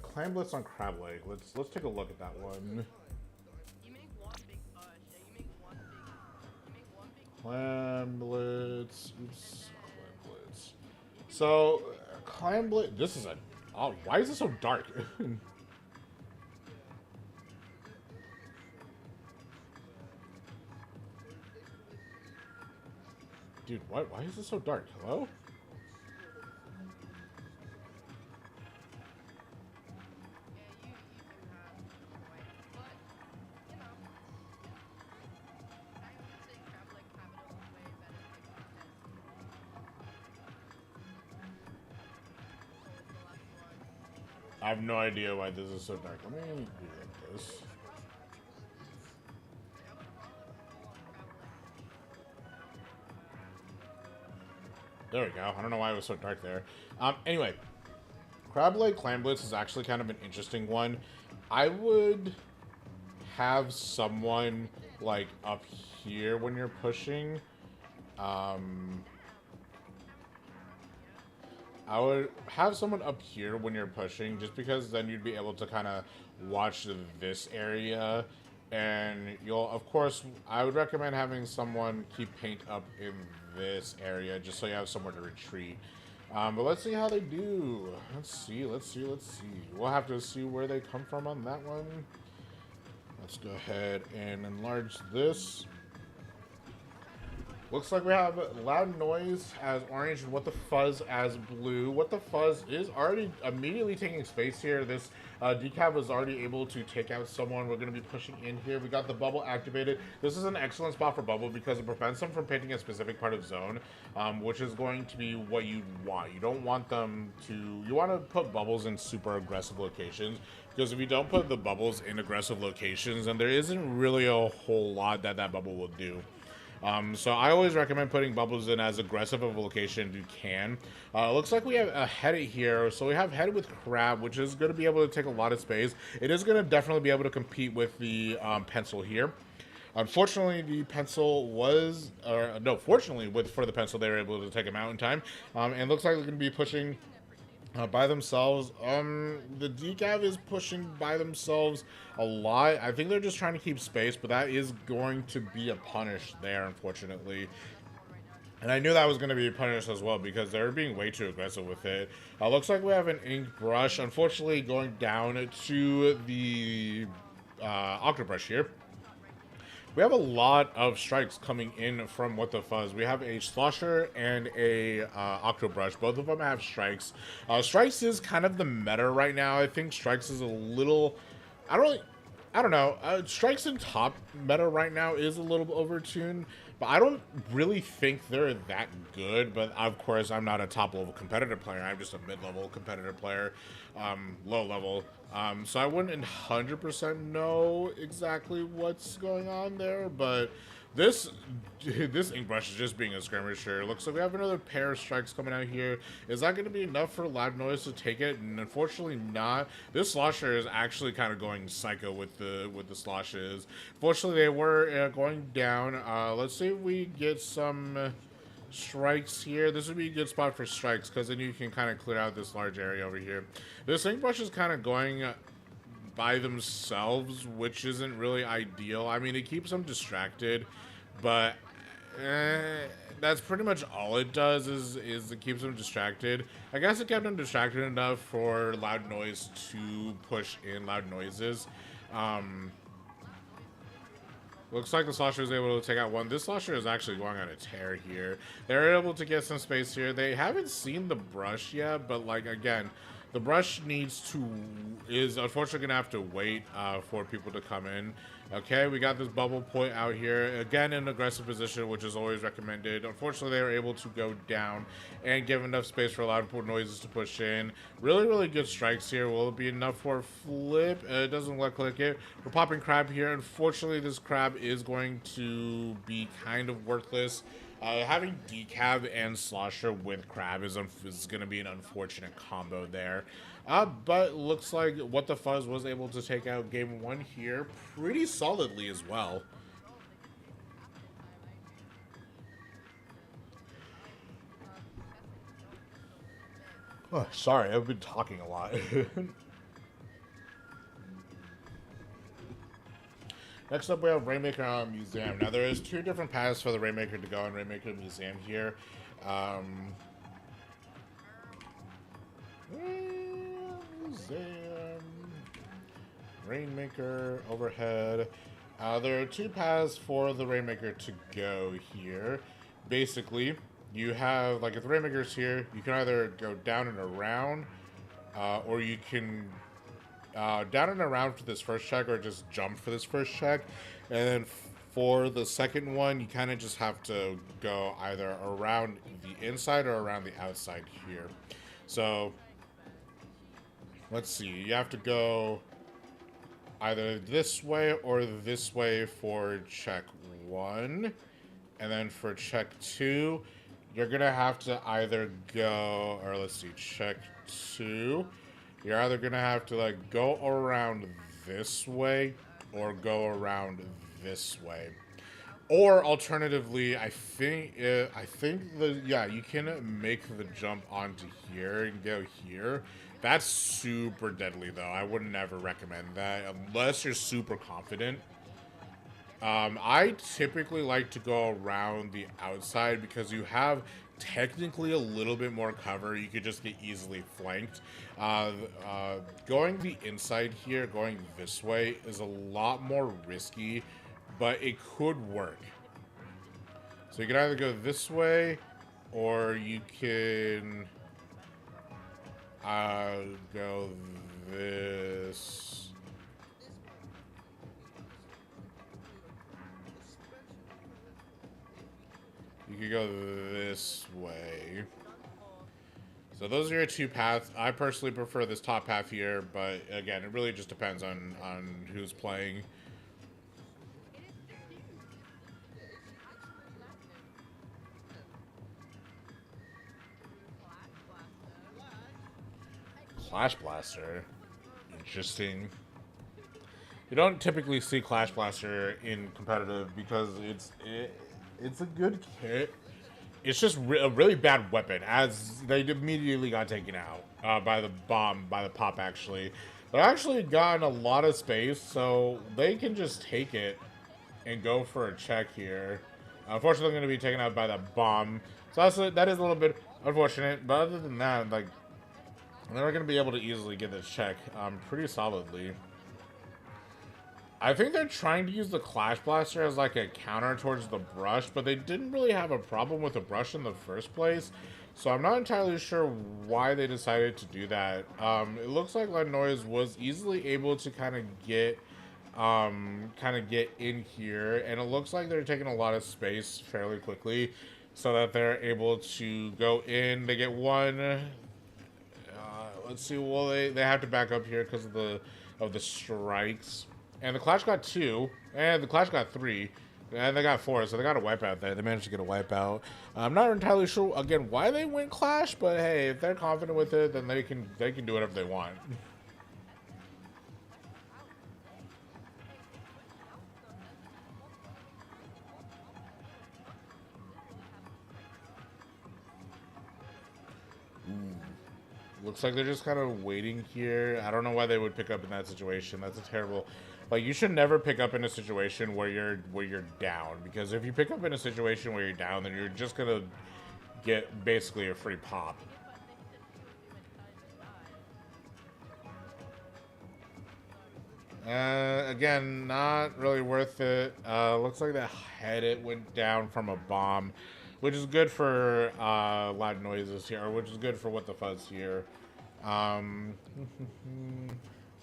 Clam Blitz on Crab Leg. Let's take a look at that one. You make one big push. Yeah, you make one big. Clam Blitz. Oops. Clam Blitz. So, Clam Blitz. This is a. Oh, why is it so dark? Dude, what? Why is it so dark? Hello? Yeah, you do have a point, but you know, I would say crab leg capital is way better than content. So it's the last one. I have no idea why this is so dark. Let me do like this. There we go. I don't know why it was so dark there. Anyway, Crab Leg Clam Blitz is actually kind of an interesting one. I would have someone like up here when you're pushing. I would have someone up here when you're pushing, just because then you'd be able to kind of watch this area. And you'll, of course, I would recommend having someone keep paint up in this area, just so you have somewhere to retreat. But let's see how they do. Let's see. We'll have to see where they come from on that one. Let's go ahead and enlarge this. Looks like we have Loud Noise as orange and What the Fuzz as blue. What the Fuzz is already immediately taking space here. This decav was already able to take out someone. We're going to be pushing in here. We got the bubble activated. This is an excellent spot for bubble because it prevents them from painting a specific part of zone, which is going to be what you want. You don't want them to... You want to put bubbles in super aggressive locations, because if you don't put the bubbles in aggressive locations, then there isn't really a whole lot that bubble will do. So I always recommend putting bubbles in as aggressive of a location as you can. Looks like we have a head here. So we have head with crab, which is going to be able to take a lot of space. It is going to definitely be able to compete with the pencil here. Unfortunately, the pencil was, fortunately for the pencil, they were able to take him out in time. And looks like they're going to be pushing by themselves. The decav is pushing by themselves a lot. I think they're just trying to keep space, but that is going to be a punish there, unfortunately. And I knew that was going to be a punish as well, because they're being way too aggressive with it. Looks like we have an ink brush, unfortunately, going down to the octobrush here. We have a lot of strikes coming in from What the Fuzz. We have a Slosher and a Octobrush. Both of them have strikes. Strikes is kind of the meta right now. I think strikes is a little... I don't know. Strikes in top meta right now is a little overtuned, but I don't really think they're that good. But of course, I'm not a top level competitive player. I'm just a mid level competitive player, low level. So I wouldn't 100% know exactly what's going on there, but this this ink brush is just being a skirmisher. Looks like we have another pair of strikes coming out here. Is that going to be enough for Loud Noise to take it? And unfortunately not. This slosher is actually kind of going psycho with the sloshes. Fortunately, they were going down. Let's see if we get some strikes here. This would be a good spot for strikes because then you can kind of clear out this large area over here. This ink brush is kind of going by themselves, which isn't really ideal. I mean, it keeps them distracted, but that's pretty much all it does is it keeps them distracted. I guess it kept them distracted enough for Loud Noise to push in Loud Noises. Looks like the Slosher is able to take out one. This Slosher is actually going on a tear here. They're able to get some space here. They haven't seen the brush yet, but like again, the brush is unfortunately gonna have to wait for people to come in. Okay, we got this bubble point out here. Again, in aggressive position, which is always recommended. Unfortunately, they were able to go down and give enough space for Loud Noises to push in. Really, really good strikes here. Will it be enough for a flip? It doesn't look like it. We're popping Crab here. Unfortunately, this Crab is going to be kind of worthless. Having Decab and Slosher with Crab is going to be an unfortunate combo there. But looks like What the Fuzz was able to take out game one here pretty solidly as well. Oh, sorry, I've been talking a lot. Next up, we have Rainmaker Museum. Now, there is two different paths for the Rainmaker to go in Rainmaker Museum here. Museum. Rainmaker, overhead. There are two paths for the Rainmaker to go here. Basically, you have, like, if the Rainmaker's here, you can either go down and around, or you can down and around for this first check, or just jump for this first check. And then for the second one, you kind of just have to go either around the inside or around the outside here. So let's see, you have to go either this way or this way for check one. And then for check two, you're gonna have to either go, or let's see, check two, you're either gonna have to like go around this way or go around this way. Or alternatively, I think you can make the jump onto here and go here. That's super deadly though. I would never recommend that unless you're super confident. I typically like to go around the outside because you have technically a little bit more cover. You could just get easily flanked. Going the inside here, going this way, is a lot more risky, but it could work. So you can either go this way, or you can go this. You could go this way. So those are your two paths. I personally prefer this top path here, but again, it really just depends on who's playing. Clash Blaster. Interesting. You don't typically see Clash Blaster in competitive because it's a good kit. It's just a really bad weapon, as they immediately got taken out by the pop, actually. They're actually gotten a lot of space, so they can just take it and go for a check here. Unfortunately, they're going to be taken out by the bomb. So that is a little bit unfortunate, but other than that, like, they're going to be able to easily get this check pretty solidly. I think they're trying to use the Clash Blaster as like a counter towards the brush, but they didn't really have a problem with the brush in the first place. So I'm not entirely sure why they decided to do that. It looks like Loud Noise was easily able to kind of get kind of get in here, and it looks like they're taking a lot of space fairly quickly so that they're able to go in. They get one. Let's see. Well, they have to back up here because of the strikes, and the Clash got 2, and the Clash got 3, and they got 4, so they got a wipeout there. They managed to get a wipeout. I'm not entirely sure again why they went Clash, but hey, if they're confident with it, then they can do whatever they want. Looks like they're just kind of waiting here. I don't know why they would pick up in that situation. That's a terrible. Like, you should never pick up in a situation where you're down, because if you pick up in a situation where you're down, then you're just gonna get basically a free pop. Again, not really worth it. Looks like the head it went down from a bomb, which is good for loud noises here, or which is good for what the fuzz here.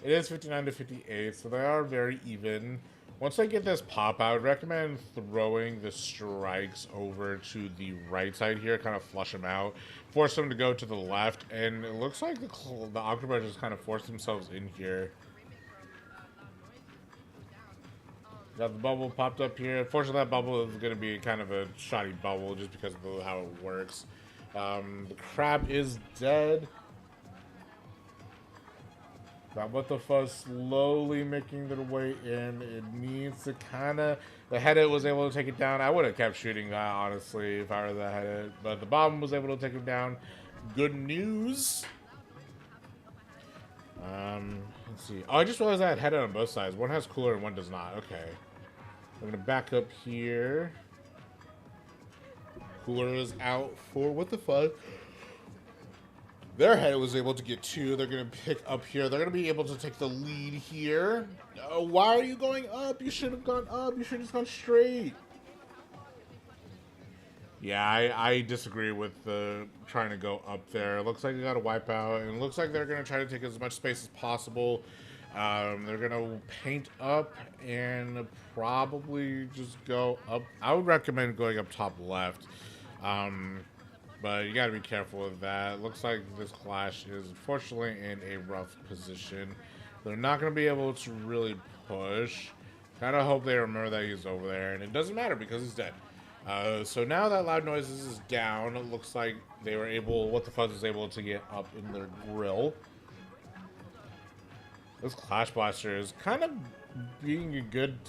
It is 59 to 58, so they are very even. Once I get this pop, I would recommend throwing the strikes over to the right side here, kind of flush them out, force them to go to the left, and it looks like the Octobus just kind of forced themselves in here. Got the bubble popped up here. Unfortunately, that bubble is going to be kind of a shoddy bubble just because of how it works. The crab is dead. Got what the fuzz slowly making their way in. It needs to kind of... The head-it was able to take it down. I would have kept shooting that, honestly, if I were the head-it. But the bomb was able to take it down. Good news. Let's see. Oh, I just realized I had head-it on both sides. One has cooler and one does not. Okay. I'm going to back up here. Cooler is out for what the fuzz. Their head was able to get 2. They're going to pick up here. They're going to be able to take the lead here. Why are you going up? You should have gone up. You should have just gone straight. Yeah, I disagree with the trying to go up there. It looks like they got a wipeout, and it looks like they're going to try to take as much space as possible. They're going to paint up and probably just go up. I would recommend going up top left. But you got to be careful with that. It looks like this Clash is unfortunately in a rough position. They're not going to be able to really push. Kind of hope they remember that he's over there. And it doesn't matter because he's dead. So now that Loud Noises is down, it looks like they were able, what the fuzz was able to get up in their grill. This Clash Blaster is kind of being a good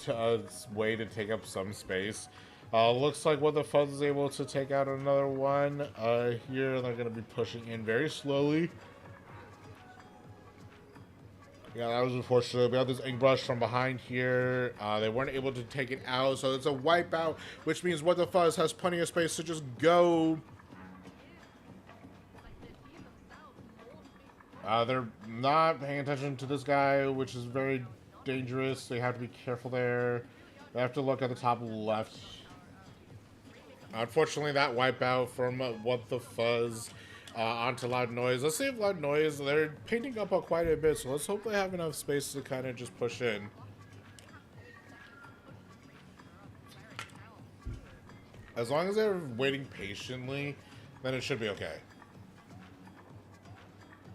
way to take up some space. Looks like what the fuzz is able to take out another one. Here they're going to be pushing in very slowly. Yeah, that was unfortunate. We have this ink brush from behind here. They weren't able to take it out, so it's a wipeout, which means what the fuzz has plenty of space to just go. They're not paying attention to this guy, which is very dangerous. They have to be careful there. They have to look at the top left. Unfortunately, that wipeout from what the fuzz onto Loud Noise. Let's see if Loud Noise, they're painting up quite a bit, so let's hope they have enough space to kind of just push in. As long as they're waiting patiently, then it should be okay.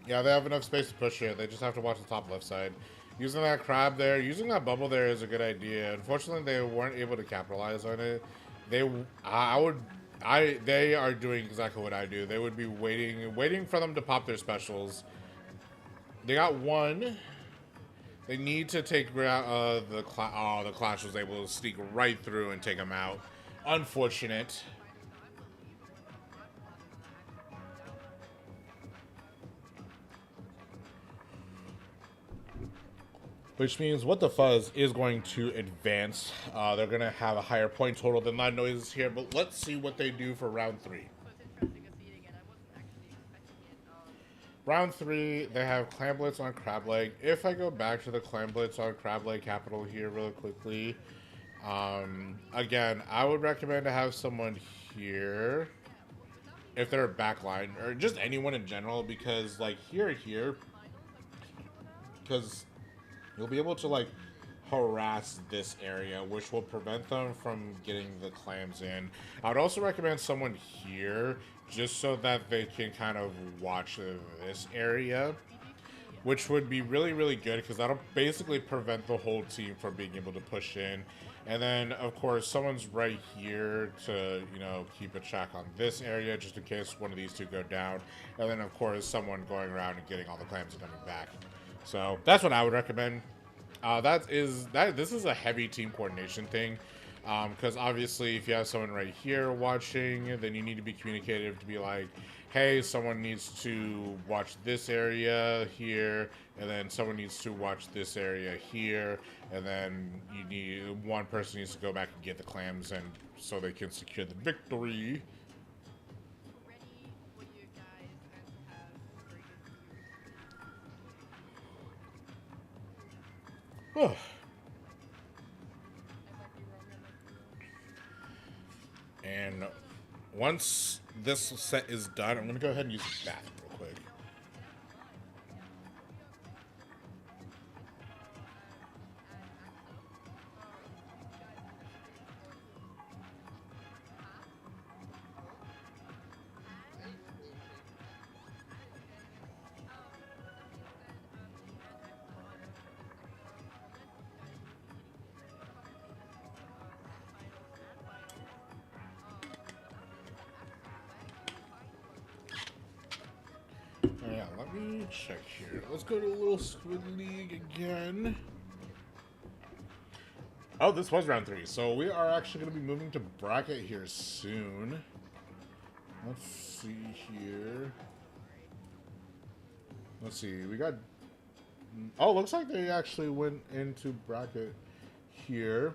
Yeah, they have enough space to push here. They just have to watch the top left side. Using that crab there, using that bubble there is a good idea. Unfortunately, they weren't able to capitalize on it. They are doing exactly what I do. They would be waiting for them to pop their specials. They got one. They need to take the Clash was able to sneak right through and take them out. Unfortunate. Which means what the fuzz is going to advance. They're going to have a higher point total than Loud Noises here, but let's see what they do for round 3. Round 3, they have Clam Blitz on Crab Leg. If I go back to the Clam Blitz on Crab Leg Capital here really quickly, again, I would recommend to have someone here if they're a backline, or just anyone in general, because like here, because you'll be able to like harass this area, which will prevent them from getting the clams in. I would also recommend someone here, just so that they can kind of watch this area, which would be really, really good, because that'll basically prevent the whole team from being able to push in. And then, of course, someone's right here to, you know, keep a check on this area, just in case one of these two go down. And then, of course, someone going around and getting all the clams and coming back. So that's what I would recommend. This is a heavy team coordination thing, because obviously if you have someone right here watching, then you need to be communicative to be like, hey, someone needs to watch this area here, and then someone needs to watch this area here, and then one person needs to go back and get the clams, and so they can secure the victory. Ready for you guys and to have very good viewers. Oh. I might be wrong, I might be wrong. And once this set is done, I'm going to go ahead and use the bathroom real quick. Yeah, let me check here. Let's go to a little Squid League again. Oh, this was round 3, so we are actually going to be moving to bracket here soon. Let's see here. Let's see, we got... Oh, looks like they actually went into bracket here.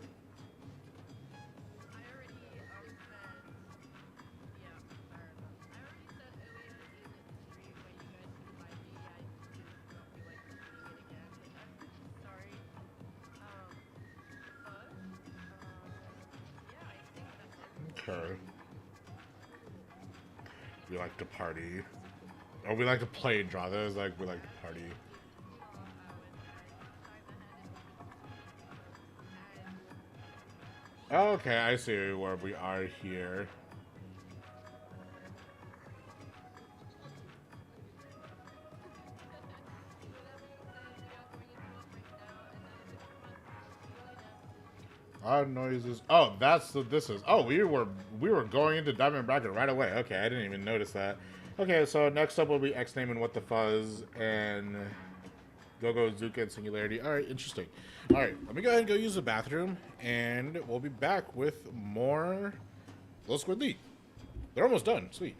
Okay. We like to party. Oh, we like to play and draw. There's like, we like to party. Okay, I see where we are here. Odd noises. Oh, that's what this is. Oh, we were going into Diamond Bracket right away. Okay, I didn't even notice that. Okay, so next up will be X Name and What the Fuzz and Go-Go Zuka and Singularity. All right, interesting. All right, let me go ahead and go use the bathroom, and we'll be back with more Little Squid League. They're almost done. Sweet.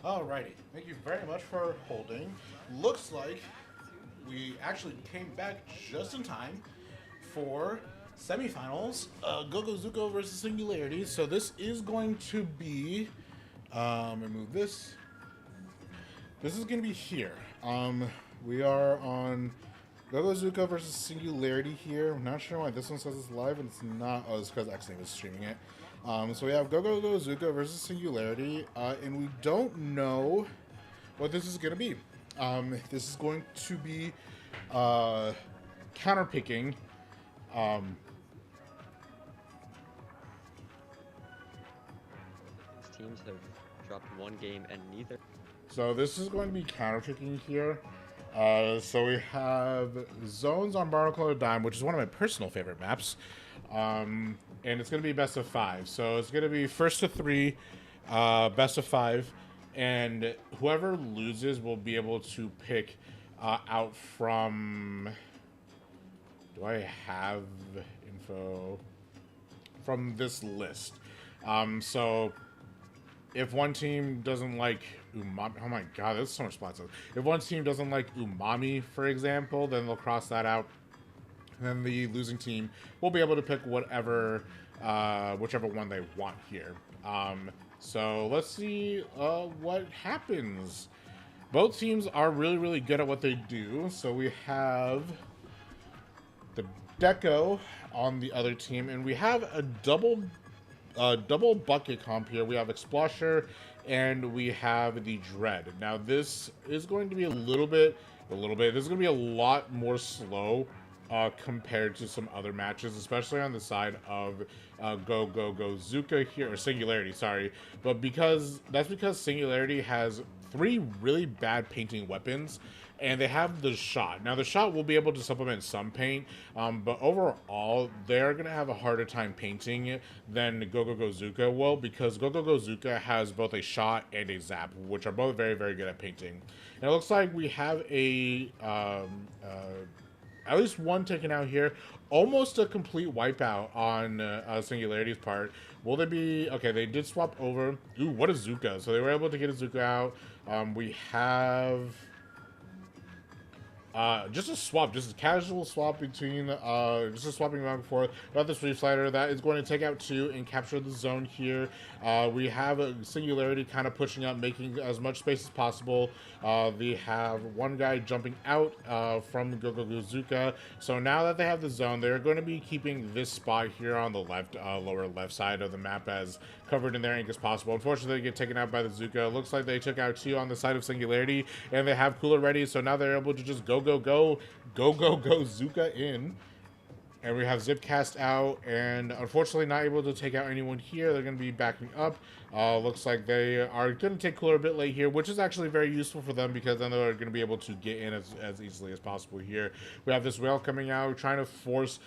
Alrighty, thank you very much for holding. Looks like we actually came back just in time for semifinals. Gogo Zuko versus Singularity. So this is going to be. Remove this. This is going to be here. We are on Gogo Zuko versus Singularity here. I'm not sure why this one says it's live and it's not. Oh, it's because X-Name is streaming it. So we have Gogo Zuko versus Singularity, and we don't know what this is going to be. This is going to be counterpicking. These teams have dropped one game and neither. So this is going to be counterpicking here. So we have Zones on Barnacle Dime, which is one of my personal favorite maps. And it's going to be best of 5. So it's going to be first to 3, best of 5. And whoever loses will be able to pick out from... Do I have info? From this list. So if one team doesn't like Umami... Oh my god, that's so much Splatfest. If one team doesn't like Umami, for example, then they'll cross that out. And then the losing team will be able to pick whatever, whichever one they want here. So let's see what happens. Both teams are really, really good at what they do. So we have the Deco on the other team, and we have a double bucket comp here. We have Explosher, and we have the Dread. Now this is going to be a little bit. This is going to be a lot more slow compared to some other matches, especially on the side of Go Zuka here, or Singularity, sorry. But because Singularity has 3 really bad painting weapons, and they have the shot. Now the shot will be able to supplement some paint, but overall they're gonna have a harder time painting than Go Zuka will, because Go Zuka has both a shot and a zap, which are both very, very good at painting. And it looks like we have a at least one taken out here. Almost a complete wipeout on Singularity's part. Will they be... Okay, they did swap over. Ooh, what a Zuka. So they were able to get a Zuka out. We have... just a swap, just a casual swap between, just a swapping back and forth. We have the Sweep Slider that is going to take out 2 and capture the zone here. We have a Singularity kind of pushing up, making as much space as possible. We have one guy jumping out from Go Zuka. So now that they have the zone, they're going to be keeping this spot here on the left, lower left side of the map as covered in their ink as possible. Unfortunately, they get taken out by the Zuka. Looks like they took out 2 on the side of Singularity, and they have Cooler ready, so now they're able to just go Zuka in. And we have Zipcast out, and unfortunately not able to take out anyone here. They're going to be backing up. Looks like they are going to take Cooler a bit late here, which is actually very useful for them, because then they're going to be able to get in as easily as possible here. We have this Whale coming out, trying to force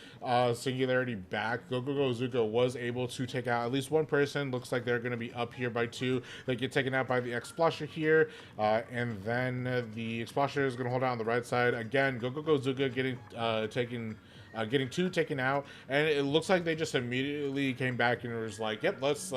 Singularity back. Go Zuka was able to take out at least one person. Looks like they're going to be up here by 2. They get taken out by the Explosion here, and then the Explosion is going to hold out on the right side. Again, Go Zuka getting getting 2 taken out, and it looks like they just immediately came back and was like, yep, let's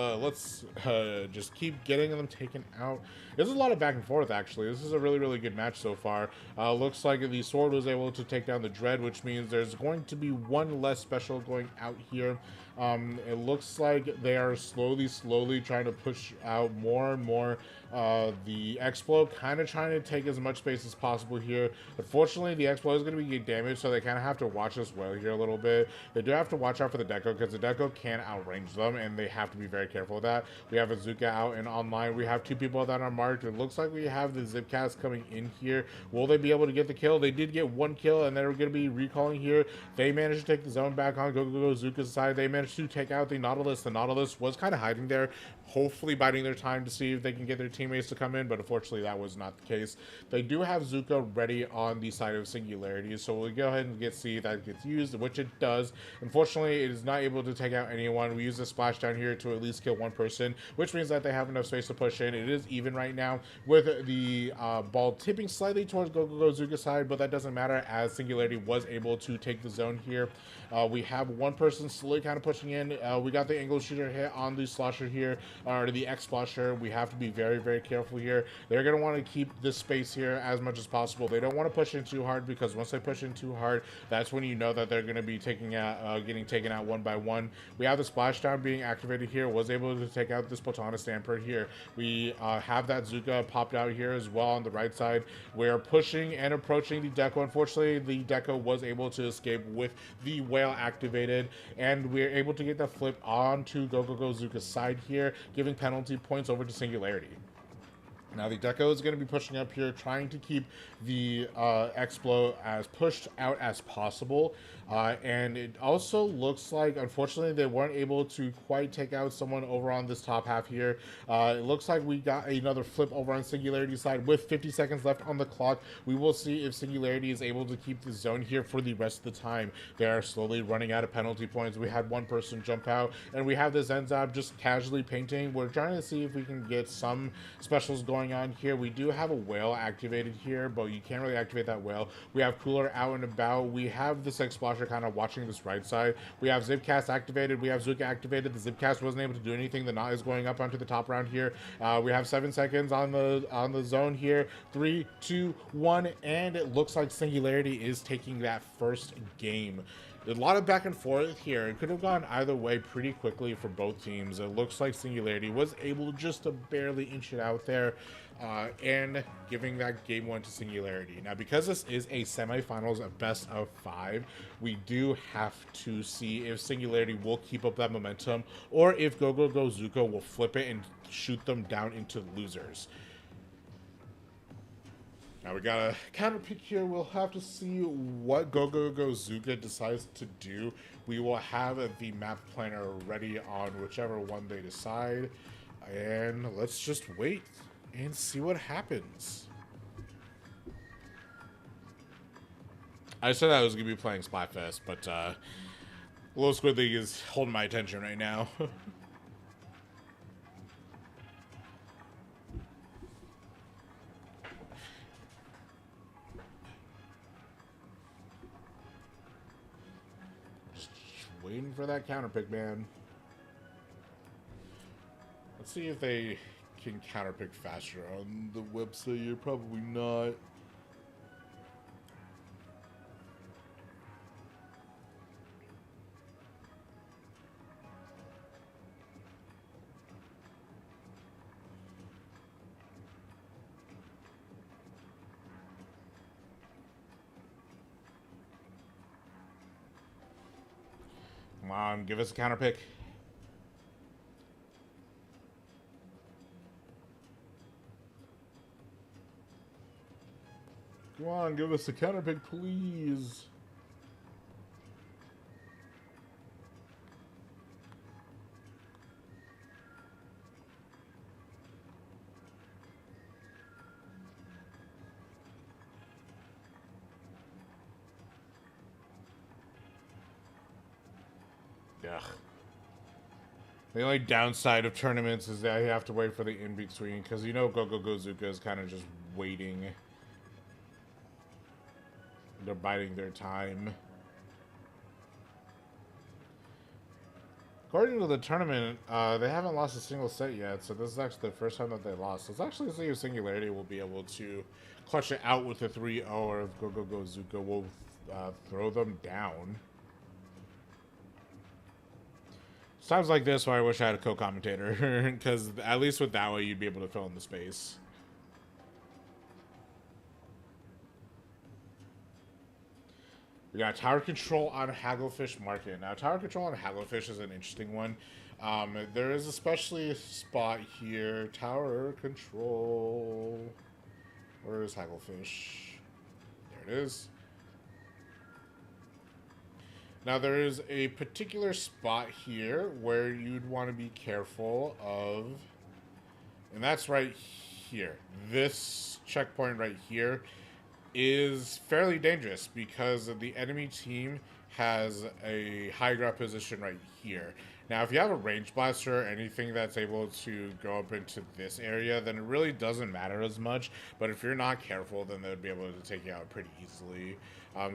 just keep getting them taken out. There's a lot of back and forth, actually. This is a really, really good match so far. Looks like the Sword was able to take down the Dread, which means there's going to be one less special going out here. It looks like they are slowly trying to push out more and more. The Explo kind of trying to take as much space as possible here. Unfortunately, the Explo is going to be getting damaged, so they kind of have to watch as well here a little bit. They do have to watch out for the Deco, because the Deco can outrange them, and they have to be very careful of that. We have a Zuka out and online. We have 2 people that are marked. It looks like we have the Zipcast coming in here. Will they be able to get the kill? They did get 1 kill, and they're going to be recalling here. They managed to take the zone back on Go Zuka's side. They managed to take out the Nautilus. The Nautilus was kind of hiding there, hopefully biding their time to see if they can get their teammates to come in, but unfortunately that was not the case. They do have Zuka ready on the side of Singularity, so we'll go ahead and see if that gets used, which it does. Unfortunately, it is not able to take out anyone. We use the splash down here to at least kill 1 person, which means that they have enough space to push in. It is even right now, with the ball tipping slightly towards Go Zuka's side, but that doesn't matter, as Singularity was able to take the zone here. We have 1 person slowly kind of pushing in. We got the angle shooter hit on the slosher here. or the X-Splasher. We have to be very, very careful here. They're going to want to keep this space here as much as possible. They don't want to push in too hard, because once they push in too hard, that's when you know that they're going to be getting taken out one by one. We have the Splashdown being activated here, was able to take out this Platana Stamper here. We have that Zuka popped out here as well on the right side. We're pushing and approaching the Deco. Unfortunately, the Deco was able to escape with the Whale activated, and we're able to get the flip onto Go Zuka's side here, giving penalty points over to Singularity. Now the Deco is going to be pushing up here, trying to keep the Explo as pushed out as possible. And it also looks like, unfortunately, they weren't able to quite take out someone over on this top half here. It looks like we got another flip over on Singularity's side with 50 seconds left on the clock. We will see if Singularity is able to keep the zone here for the rest of the time. They are slowly running out of penalty points. We had one person jump out, and we have this Zenzab just casually painting. We're trying to see if we can get some specials going on here. We do have a Whale activated here, but you can't really activate that Whale. We have Cooler out and about. We have this X-Splasher kind of watching this right side. We have Zipcast activated. We have Zuka activated. The Zipcast wasn't able to do anything. The Knot is going up onto the top round here. We have 7 seconds on the zone here. 3, 2, 1, and it looks like Singularity is taking that first game. A lot of back and forth here. It could have gone either way pretty quickly for both teams. It looks like Singularity was able just to barely inch it out there, and giving that game 1 to Singularity. Now, because this is a semifinals of best of 5, we do have to see if Singularity will keep up that momentum, or if Go Zuka will flip it and shoot them down into losers. Now we got a counter pick here. We'll have to see what Go Zuka decides to do. We will have the map planner ready on whichever one they decide. And let's just wait and see what happens. I said I was going to be playing Splatfest, but Little Squid League is holding my attention right now. Waiting for that counter pick, man. Let's see if they can counter pick faster on the website. You're probably not. Come on, give us a counter pick. Come on, give us a counter pick, please. Ugh. The only downside of tournaments is that you have to wait for the in-between, because you know Go Zuka is kind of just waiting. They're biding their time. According to the tournament, they haven't lost a single set yet, so this is actually the first time that they lost. Let's actually see if Singularity will be able to clutch it out with a 3-0, or if Go Zuka will throw them down. Times like this where I wish I had a co-commentator, because at least with that way you'd be able to fill in the space. We got Tower Control on Hagglefish Market. Now, Tower Control on Hagglefish is an interesting one. There is especially a spot here. Tower Control. Where is Hagglefish? There it is. Now, there is a particular spot here where you'd want to be careful of, and that's right here. This checkpoint right here is fairly dangerous because the enemy team has a high ground position right here. Now, if you have a range blaster or anything that's able to go up into this area, then it really doesn't matter as much. But if you're not careful, then they'd be able to take you out pretty easily.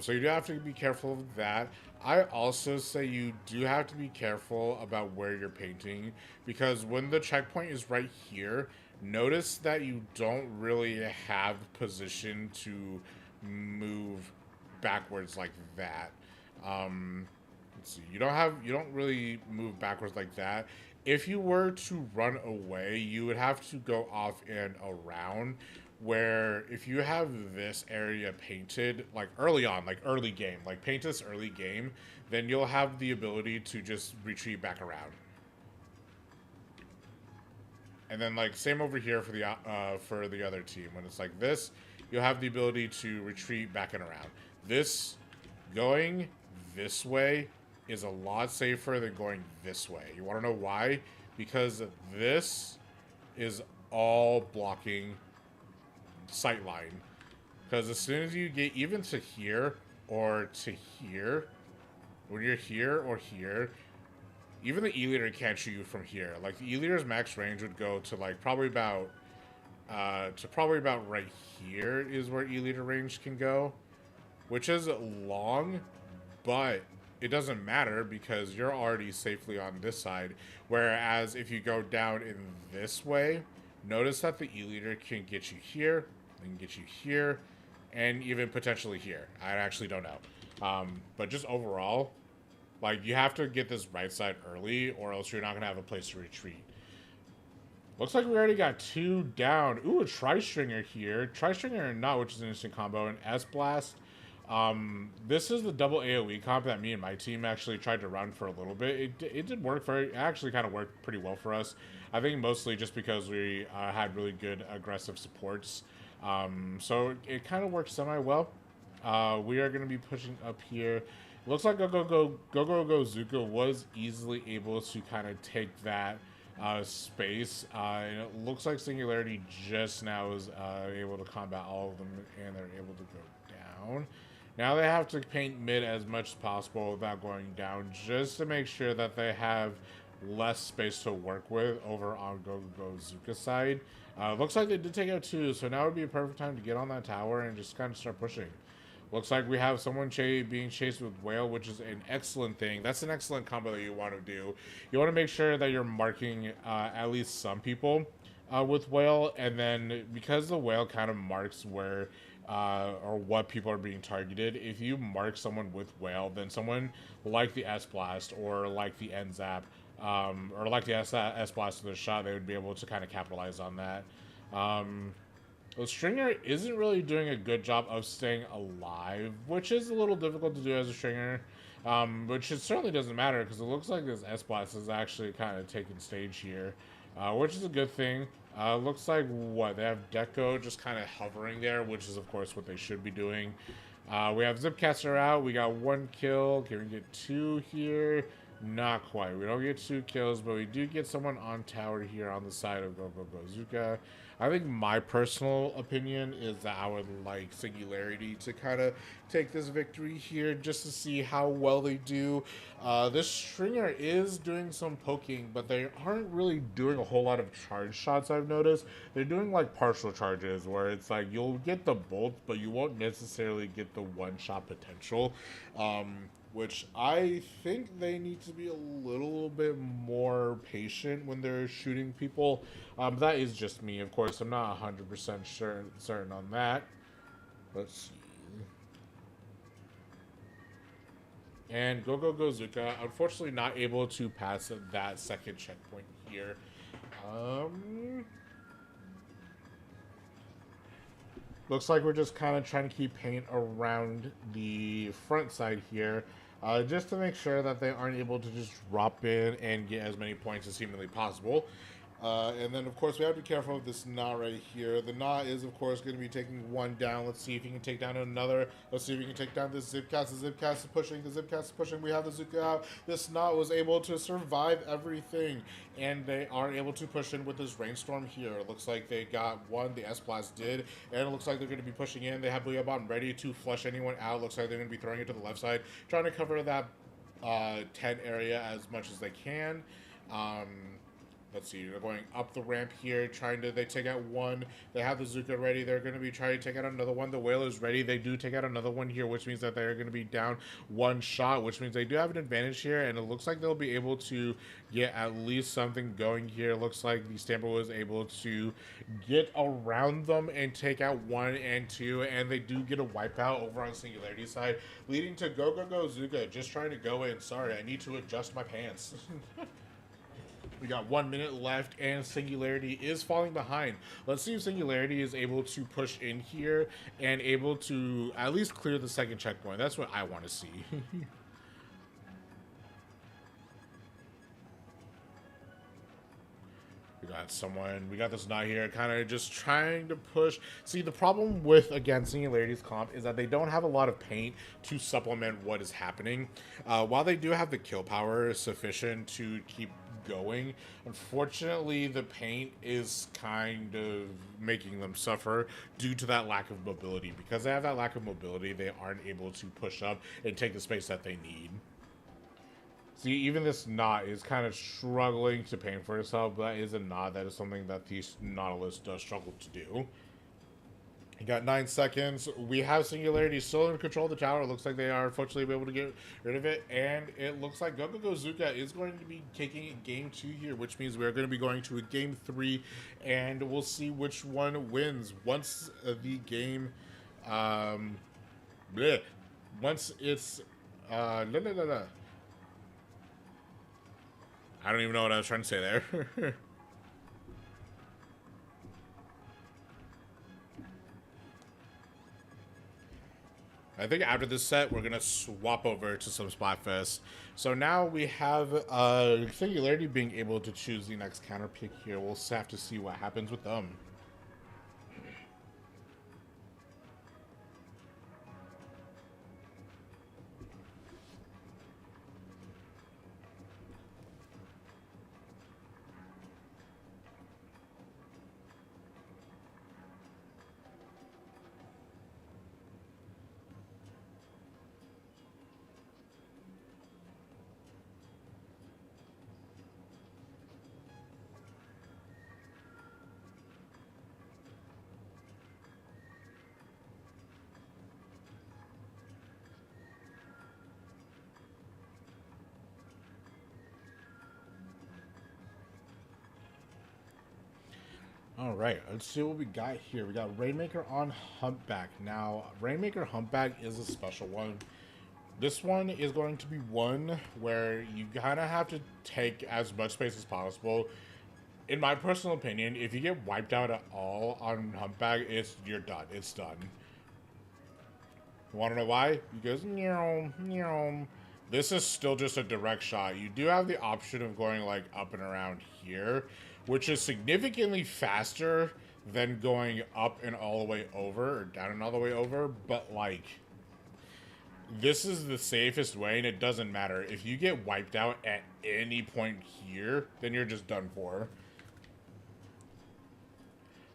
So you do have to be careful of that. I also say you do have to be careful about where you're painting, because when the checkpoint is right here, notice that you don't really have position to move backwards like that. Let's see. You don't really move backwards like that. If you were to run away, you would have to go off and around. Where if you have this area painted like early on, like early game, like paint this early game, then you'll have the ability to just retreat back around. And then like same over here for the other team. When it's like this, you'll have the ability to retreat back and around. This going this way is a lot safer than going this way. You want to know why? Because this is all blocking sight line. Because as soon as you get even to here or to here, when you're here or here, even the E-liter can't shoot you from here. Like the E-liter's max range would go to like probably about right here is where E-liter range can go, which is long, but it doesn't matter because you're already safely on this side. Whereas if you go down in this way, notice that the E-liter can get you here, can get you here, and even potentially here. I actually don't know. But just overall, like you have to get this right side early or else you're not going to have a place to retreat. Looks like we already got 2 down. Ooh, a Tri-Stringer here. Tri-Stringer or not, which is an instant combo. An S-Blast. This is the double AoE comp that me and my team actually tried to run for a little bit. It did work it actually kind of worked pretty well for us. I think mostly just because we had really good aggressive supports. So it kind of worked semi-well. We are going to be pushing up here. Looks like Go Zuka was easily able to kind of take that space. And it looks like Singularity just now is able to combat all of them, and they're able to go down. Now they have to paint mid as much as possible without going down, just to make sure that they have less space to work with over on Go Zuka's side. Looks like they did take out 2, so now would be a perfect time to get on that tower and just kind of start pushing. Looks like we have someone being chased with Whale, which is an excellent thing. That's an excellent combo that you want to do. You want to make sure that you're marking at least some people with Whale, and then because the Whale kind of marks where or what people are being targeted, if you mark someone with Whale, then someone like the S-Blast or like the N-Zap or like the S-Blast with a shot, they would be able to kind of capitalize on that. The Stringer isn't really doing a good job of staying alive, which is a little difficult to do as a Stringer, which it certainly doesn't matter because it looks like this S-Blast is actually kind of taking stage here, which is a good thing. Looks like they have Deco just kind of hovering there, which is of course what they should be doing. We have Zipcaster out. We got 1 kill. Can we get 2 here? Not quite. We don't get 2 kills, but we do get someone on tower here on the side of Go Zuka. I think my personal opinion is that I would like Singularity to kind of take this victory here just to see how well they do. This Stringer is doing some poking, but they aren't really doing a whole lot of charge shots, I've noticed. They're doing like partial charges where it's like you'll get the bolt, but you won't necessarily get the one-shot potential. Which I think they need to be a little bit more patient when they're shooting people. That is just me, of course. I'm not 100% certain on that. Let's see. And Go Zuka, unfortunately not able to pass that second checkpoint here. Looks like we're just kind of trying to keep paint around the front side here. Just to make sure that they aren't able to just drop in and get as many points as seemingly possible. And then, of course, we have to be careful of this Na right here. The Na is, of course, going to be taking 1 down. Let's see if he can take down another. Let's see if he can take down this Zipcast. The Zipcast is pushing. The Zipcast is pushing. We have the Zuka out. This Na was able to survive everything. And they are able to push in with this Rainstorm here. It looks like they got 1. The S-Blast did. And it looks like they're going to be pushing in. They have Booyah Bomb ready to flush anyone out. Looks like they're going to be throwing it to the left side. Trying to cover that tent area as much as they can. Um, let's see, they're going up the ramp here, they take out one. They have the Zuka ready. They're going to be trying to take out another one. The whale is ready. They do take out another one here, which means that they're going to be down one shot, which means they do have an advantage here, and it looks like they'll be able to get at least something going here. It looks like the Stamper was able to get around them and take out 1 and 2, and they do get a wipeout over on Singularity side, leading to Go Go Go Zuka just trying to go in. Sorry, I need to adjust my pants. We got 1 minute left, and Singularity is falling behind. Let's see if Singularity is able to push in here and able to at least clear the second checkpoint. That's what I want to see. We got this knot here, kind of just trying to push. See, the problem with, again, Singularity's comp is that they don't have a lot of paint to supplement what is happening. While they do have the kill power sufficient to keep going, unfortunately, the paint is kind of making them suffer due to that lack of mobility. Because they have that lack of mobility, they aren't able to push up and take the space that they need. See, even this knot is kind of struggling to paint for itself, but that is a knot. That is something that the Nautilus does struggle to do. You got 9 seconds. We have Singularity still in control of the tower. It looks like they are unfortunately able to get rid of it. And it looks like Go Go Go Zuka is going to be taking game 2 here, which means we're going to be going to a game 3. And we'll see which one wins. Once the game... once it's... I don't even know what I was trying to say there. I think after this set, we're going to swap over to some Splatfest. So now we have Singularity being able to choose the next counter pick here. We'll have to see what happens with them. All right, let's see what we got here. We got Rainmaker on Humpback. Now, Rainmaker Humpback is a special one. This one is going to be one where you kind of have to take as much space as possible. In my personal opinion, if you get wiped out at all on Humpback, you're done. It's done. You want to know why? Because, this is still just a direct shot. You do have the option of going, like, up and around here, which is significantly faster than going up and all the way over, or down and all the way over, but, like, this is the safest way, and it doesn't matter. If you get wiped out at any point here, then you're just done for.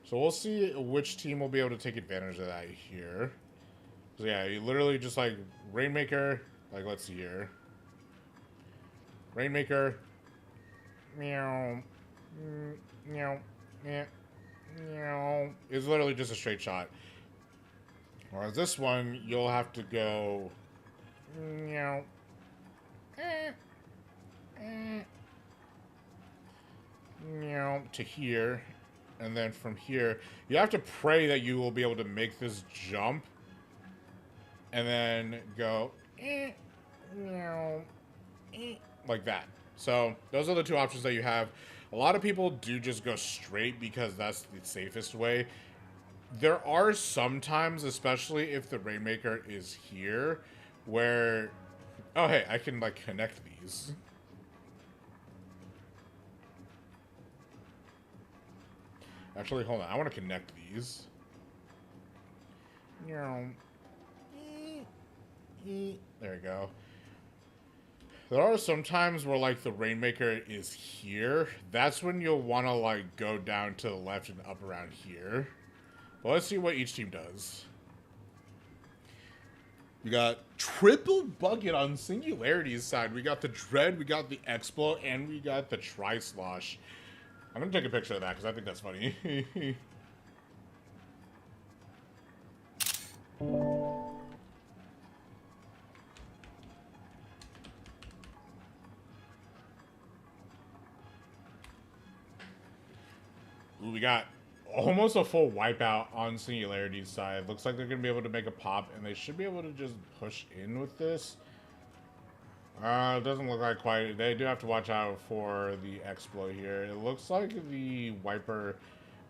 So we'll see which team will be able to take advantage of that here. So yeah, you literally just, like, Rainmaker, like, let's see here. Rainmaker. Meow. Meow. Meow. Meow. It's literally just a straight shot. Whereas this one, you'll have to go... Meow. Meow. To here. And then from here, you have to pray that you will be able to make this jump. And then go... Meow. Like that. So, those are the two options that you have. A lot of people do just go straight because that's the safest way. There are some times, especially if the Rainmaker is here, where... Oh, hey, I can, like, connect these. Actually, hold on. I want to connect these. There we go. There are some times where, like, the Rainmaker is here. That's when you'll want to, like, go down to the left and up around here. But let's see what each team does. We got triple bucket on Singularity's side. We got the Dread, we got the Explo, and we got the Tri-Slosh. I'm gonna take a picture of that because I think that's funny. Ooh, we got almost a full wipeout on Singularity's side. Looks like they're going to be able to make a pop, and they should be able to just push in with this. It doesn't look like quite. They do have to watch out for the Explo here. It looks like the Wiper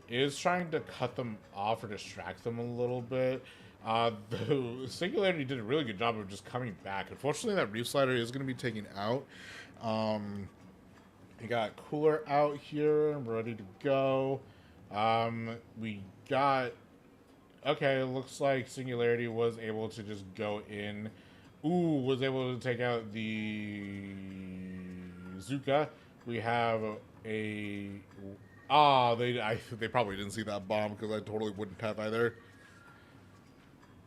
is trying to cut them off or distract them a little bit. The Singularity did a really good job of just coming back. Unfortunately, that Reef Slider is going to be taken out. We got Cooler out here, ready to go. We got... Okay, it looks like Singularity was able to just go in. Ooh, was able to take out the Zuka. We have a... they probably didn't see that bomb because I totally wouldn't have either.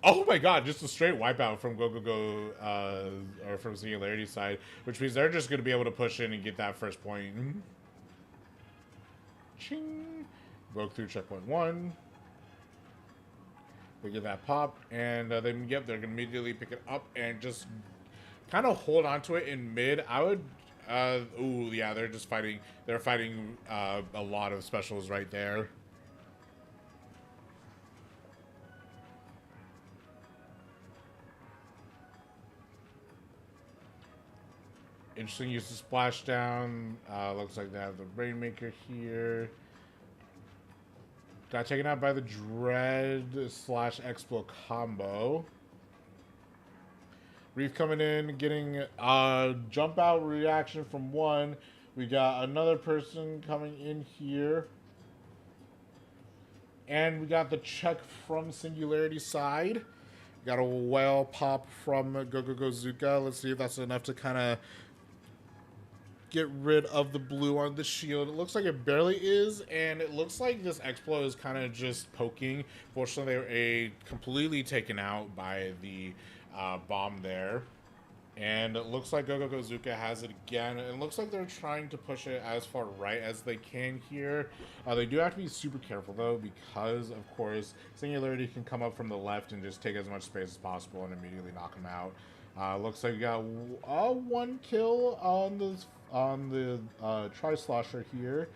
Oh my god, just a straight wipeout from or from Singularity's side, which means they're just going to be able to push in and get that first point. Ching! Broke through checkpoint 1. They get that pop, and they're going to immediately pick it up and just kind of hold on to it in mid. I would, ooh, yeah, they're just fighting. They're fighting a lot of specials right there. Interesting use of splashdown. Looks like they have the Rainmaker here. Got taken out by the Dread / Explo combo. Reef coming in, getting jump out reaction from 1. We got another person coming in here. And we got the check from Singularity side. Got a whale pop from Zuka. Let's see if that's enough to kind of get rid of the blue on the shield. It looks like it barely is, and it looks like this Explo is kind of just poking. Fortunately, they were completely taken out by the bomb there. And it looks like Zuka has it again. It looks like they're trying to push it as far right as they can here. They do have to be super careful, though, because, of course, Singularity can come up from the left and just take as much space as possible and immediately knock them out. Looks like we got 1 kill on the Tri-Slosher here.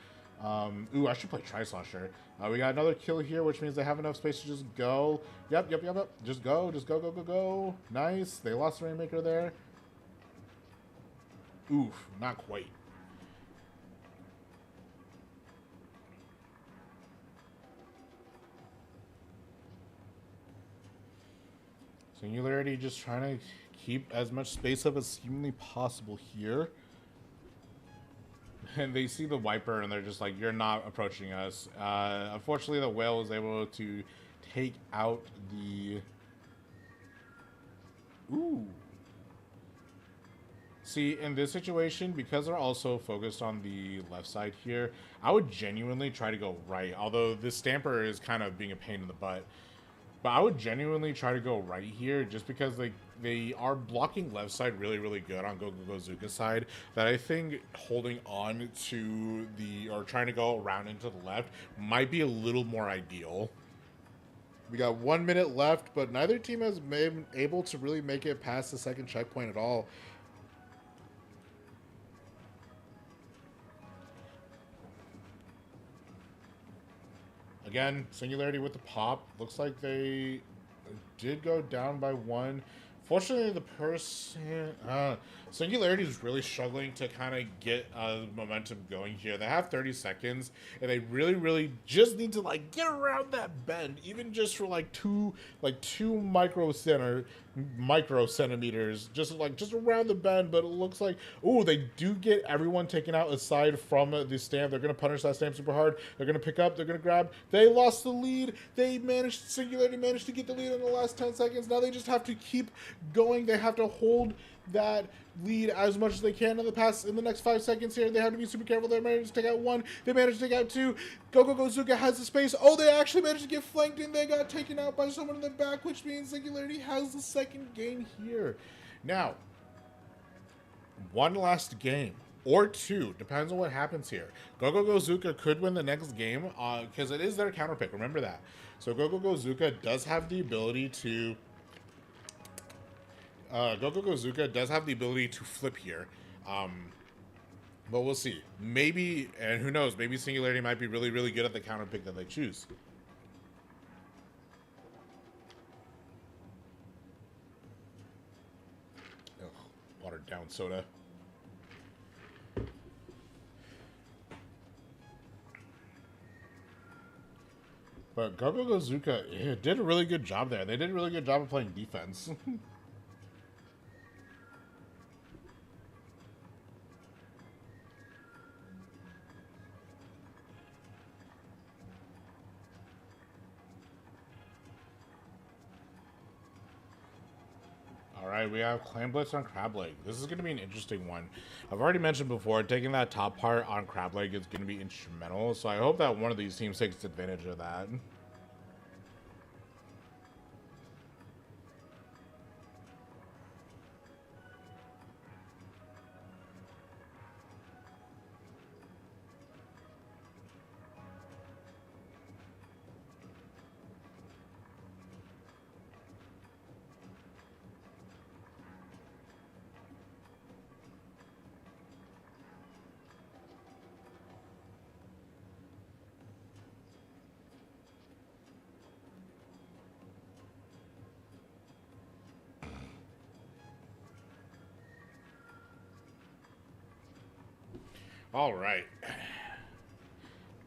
Ooh, I should play Tri-Slosher. We got another kill here, which means they have enough space to just go. Yep. Just go. Nice. They lost the Rainmaker there. Oof, not quite. Singularity just trying to keep as much space up as humanly possible here. And they see the Wiper and they're just like, you're not approaching us. Unfortunately, the Whale was able to take out the... Ooh. See, in this situation, because they're also focused on the left side here, I would genuinely try to go right. Although this Stamper is kind of being a pain in the butt. But I would genuinely try to go right here just because they are blocking left side really, really good on Zuka's side. That I think holding on to or trying to go around into the left might be a little more ideal. We got 1 minute left, but neither team has been able to really make it past the second checkpoint at all. Again, Singularity with the pop. Looks like they did go down by 1. Fortunately, the person... Singularity is really struggling to kind of get momentum going here. They have 30 seconds, and they really, really just need to, like, get around that bend, even just for, like, two micro centimeters, just around the bend. But it looks like, ooh, they do get everyone taken out aside from the Stamp. They're going to punish that Stamp super hard. They're going to pick up. They're going to grab. They lost the lead. Singularity managed to get the lead in the last 10 seconds. Now they just have to keep going. They have to hold that lead as much as they can in the next 5 seconds here. They have to be super careful. They managed to take out one. They managed to take out two. Gozuka has the space. Oh, they actually managed to get flanked and they got taken out by someone in the back, which means Singularity has the second game here. Now, one last game. Or two, depends on what happens here. Gozuka could win the next game, because it is their counter pick, remember that. So Gozuka does have the ability to... Gozuka does have the ability to flip here. But we'll see. Maybe, and who knows, maybe Singularity might be really, really good at the counter pick that they choose. Ugh, watered down soda. But Gozuka did a really good job there. They did a really good job of playing defense. Alright, we have Clan Blitz on Crab Leg. This is going to be an interesting one. I've already mentioned before, taking that top part on Crab Leg is going to be instrumental, so I hope that one of these teams takes advantage of that. All right.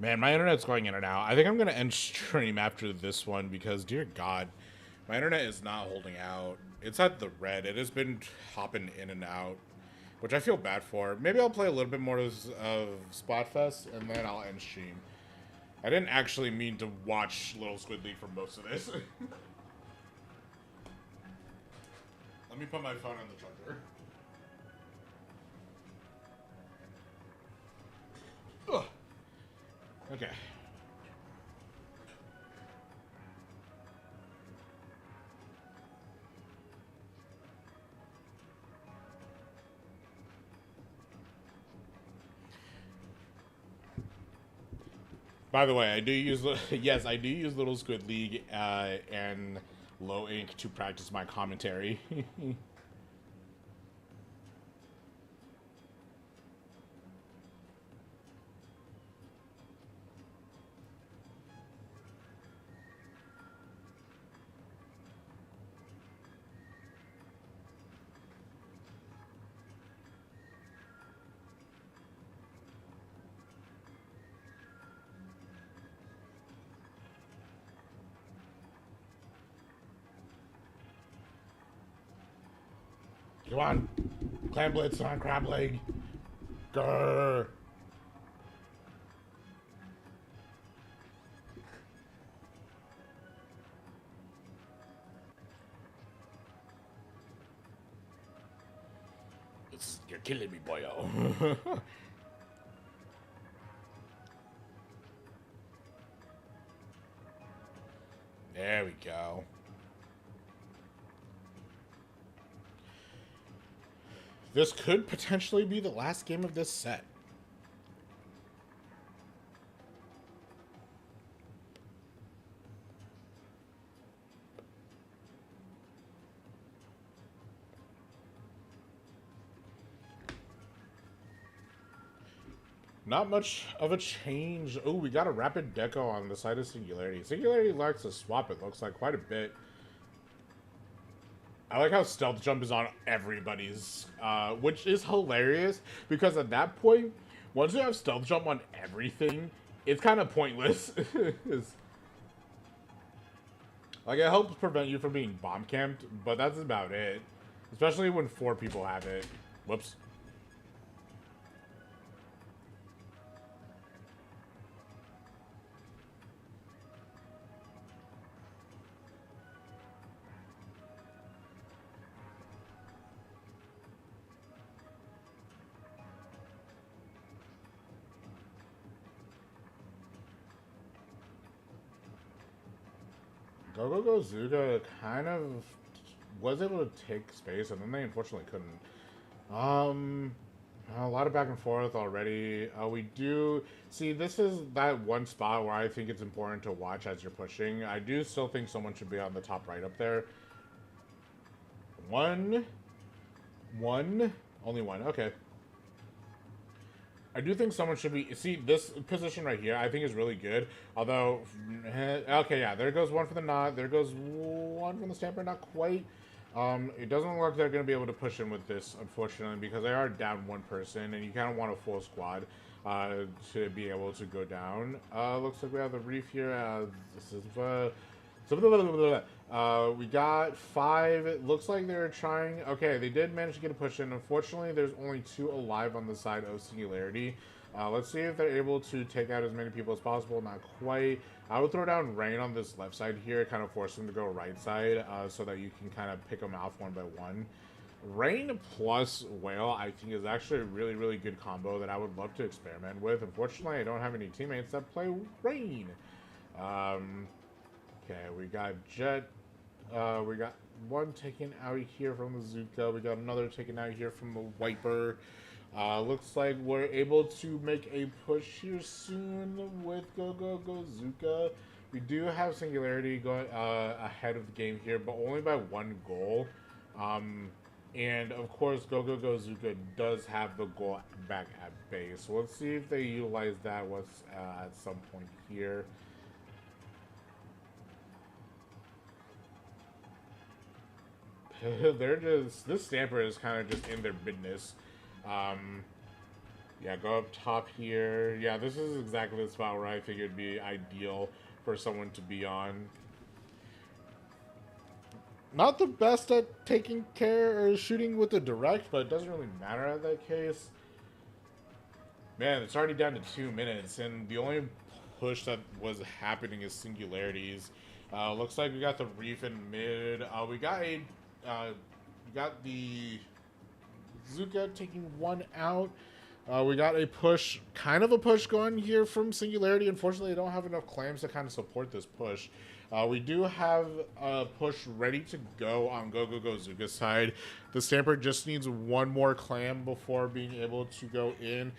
Man, my internet's going in and out. I think I'm going to end stream after this one because, dear God, my internet is not holding out. It's at the red. It has been hopping in and out, which I feel bad for. Maybe I'll play a little bit more of Splatfest, and then I'll end stream. I didn't actually mean to watch Little Squid League for most of this. Let me put my phone on the charger. Ugh. Okay. By the way, I do use yes, I do use Little Squid League and Low Ink to practice my commentary. Come on. Clan Blitz on Crab Leg. Grrr. You're killing me, boyo. There we go. This could potentially be the last game of this set. Not much of a change. Oh, we got a Rapid Deco on the side of Singularity. Singularity likes to swap, it looks like, quite a bit. I like how Stealth Jump is on everybody's, which is hilarious, because at that point, once you have Stealth Jump on everything, it's kind of pointless. Like, it helps prevent you from being bomb camped, but that's about it. Especially when 4 people have it. Whoops. Go Zuga kind of was able to take space, and then they unfortunately couldn't. A lot of back and forth already. We do see this is that one spot where I think it's important to watch as you're pushing. I do still think someone should be on the top right up there. One, only one. Okay. I do think someone should be... See, this position right here, I think is really good. Although... Okay, yeah. There goes one for the knot. There goes one from the stamper. Not quite. It doesn't look like they're going to be able to push in with this, unfortunately, because they are down one person, and you kind of want a full squad to be able to go down. Looks like we have the reef here. This is... we got 5. It looks like they're trying. Okay, they did manage to get a push in. Unfortunately, there's only 2 alive on the side of Singularity. Let's see if they're able to take out as many people as possible. Not quite. I would throw down Rain on this left side here, kind of force them to go right side, so that you can kind of pick them off one by one. Rain plus Whale, I think, is actually a really, really good combo that I would love to experiment with. Unfortunately, I don't have any teammates that play Rain. Okay, we got Jet. We got one taken out here from the Zuka. We got another taken out here from the Wiper. Looks like we're able to make a push here soon with Go Zuka. We do have Singularity going ahead of the game here, but only by 1 goal. And of course, Go Zuka does have the goal back at base. So let's see if they utilize that at some point here. They're just... This Stamper is kind of just in their business. Yeah, go up top here. Yeah, this is exactly the spot where I figured it'd be ideal for someone to be on. Not the best at taking care or shooting with the direct, but it doesn't really matter in that case. Man, it's already down to 2 minutes, and the only push that was happening is Singularities. Looks like we got the Reef in mid. We got the Zuka taking 1 out. We got a push, kind of a push going here from Singularity. Unfortunately, I don't have enough clams to kind of support this push. We do have a push ready to go on Go Zuka's side. The Stamper just needs 1 more clam before being able to go in.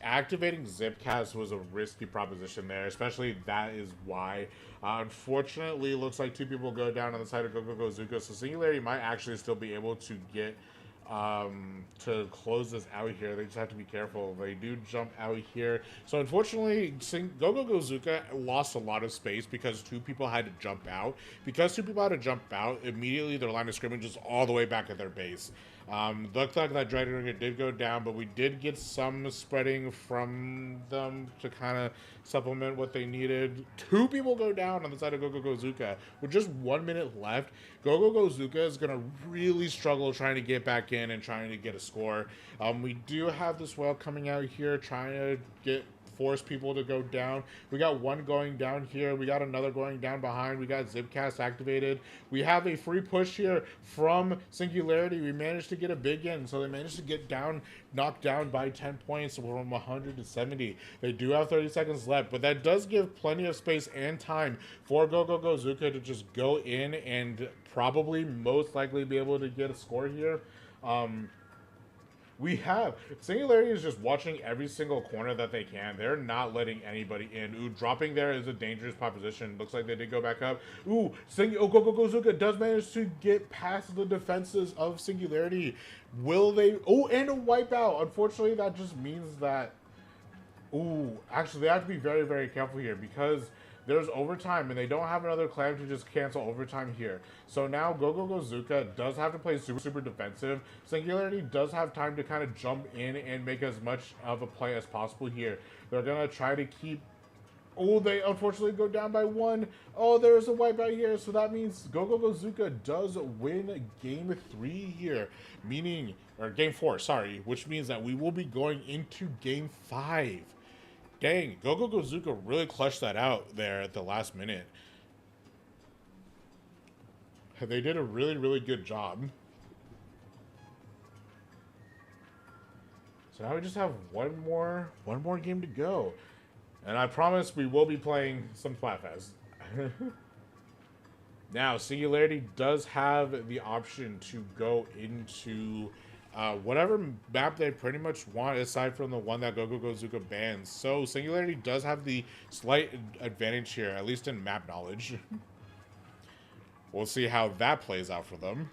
Activating Zipcast was a risky proposition there, especially that is why. Unfortunately, it looks like 2 people go down on the side of Go Zuka, so Singularity might actually still be able to get to close this out here. They just have to be careful. They do jump out here. So unfortunately, Go Zuka lost a lot of space because 2 people had to jump out. Because 2 people had to jump out, immediately their line of scrimmage is all the way back at their base. Looked like that Dreadringer did go down, but we did get some spreading from them to kind of supplement what they needed. 2 people go down on the side of Go Zuka. With just 1 minute left, Go Zuka is going to really struggle trying to get back in and trying to get a score. We do have this whale coming out here trying to force people to go down. We got 1 going down here. We got another going down behind. We got Zipcast activated. We have a free push here from Singularity. We managed to get a big in, so they managed to get knocked down by 10 points from 100 to 70. They do have 30 seconds left, but that does give plenty of space and time for Go Zuka to just go in and probably most likely be able to get a score here. We have Singularity is just watching every single corner that they can. They're not letting anybody in. Ooh, dropping there is a dangerous proposition. Looks like they did go back up. Ooh, Go Zuka does manage to get past the defenses of Singularity. Will they? Oh, and a wipeout. Unfortunately, that just means that. Ooh, actually, they have to be very, very careful here because there's overtime, and they don't have another clam to just cancel overtime here. So now Go Zuka does have to play super defensive. Singularity does have time to kind of jump in and make as much of a play as possible here. They're going to try to keep... Oh, they unfortunately go down by 1. Oh, there's a wipeout here. So that means Go Zuka does win Game 3 here. Meaning... Or Game 4, sorry. Which means that we will be going into Game 5. Dang, Go Zuka really clutched that out there at the last minute. They did a really, really good job. So now we just have one more game to go. And I promise we will be playing some Splatfest. Now, Singularity does have the option to go into whatever map they pretty much want, aside from the one that Gozuka bans. So, Singularity does have the slight advantage here, at least in map knowledge. We'll see how that plays out for them.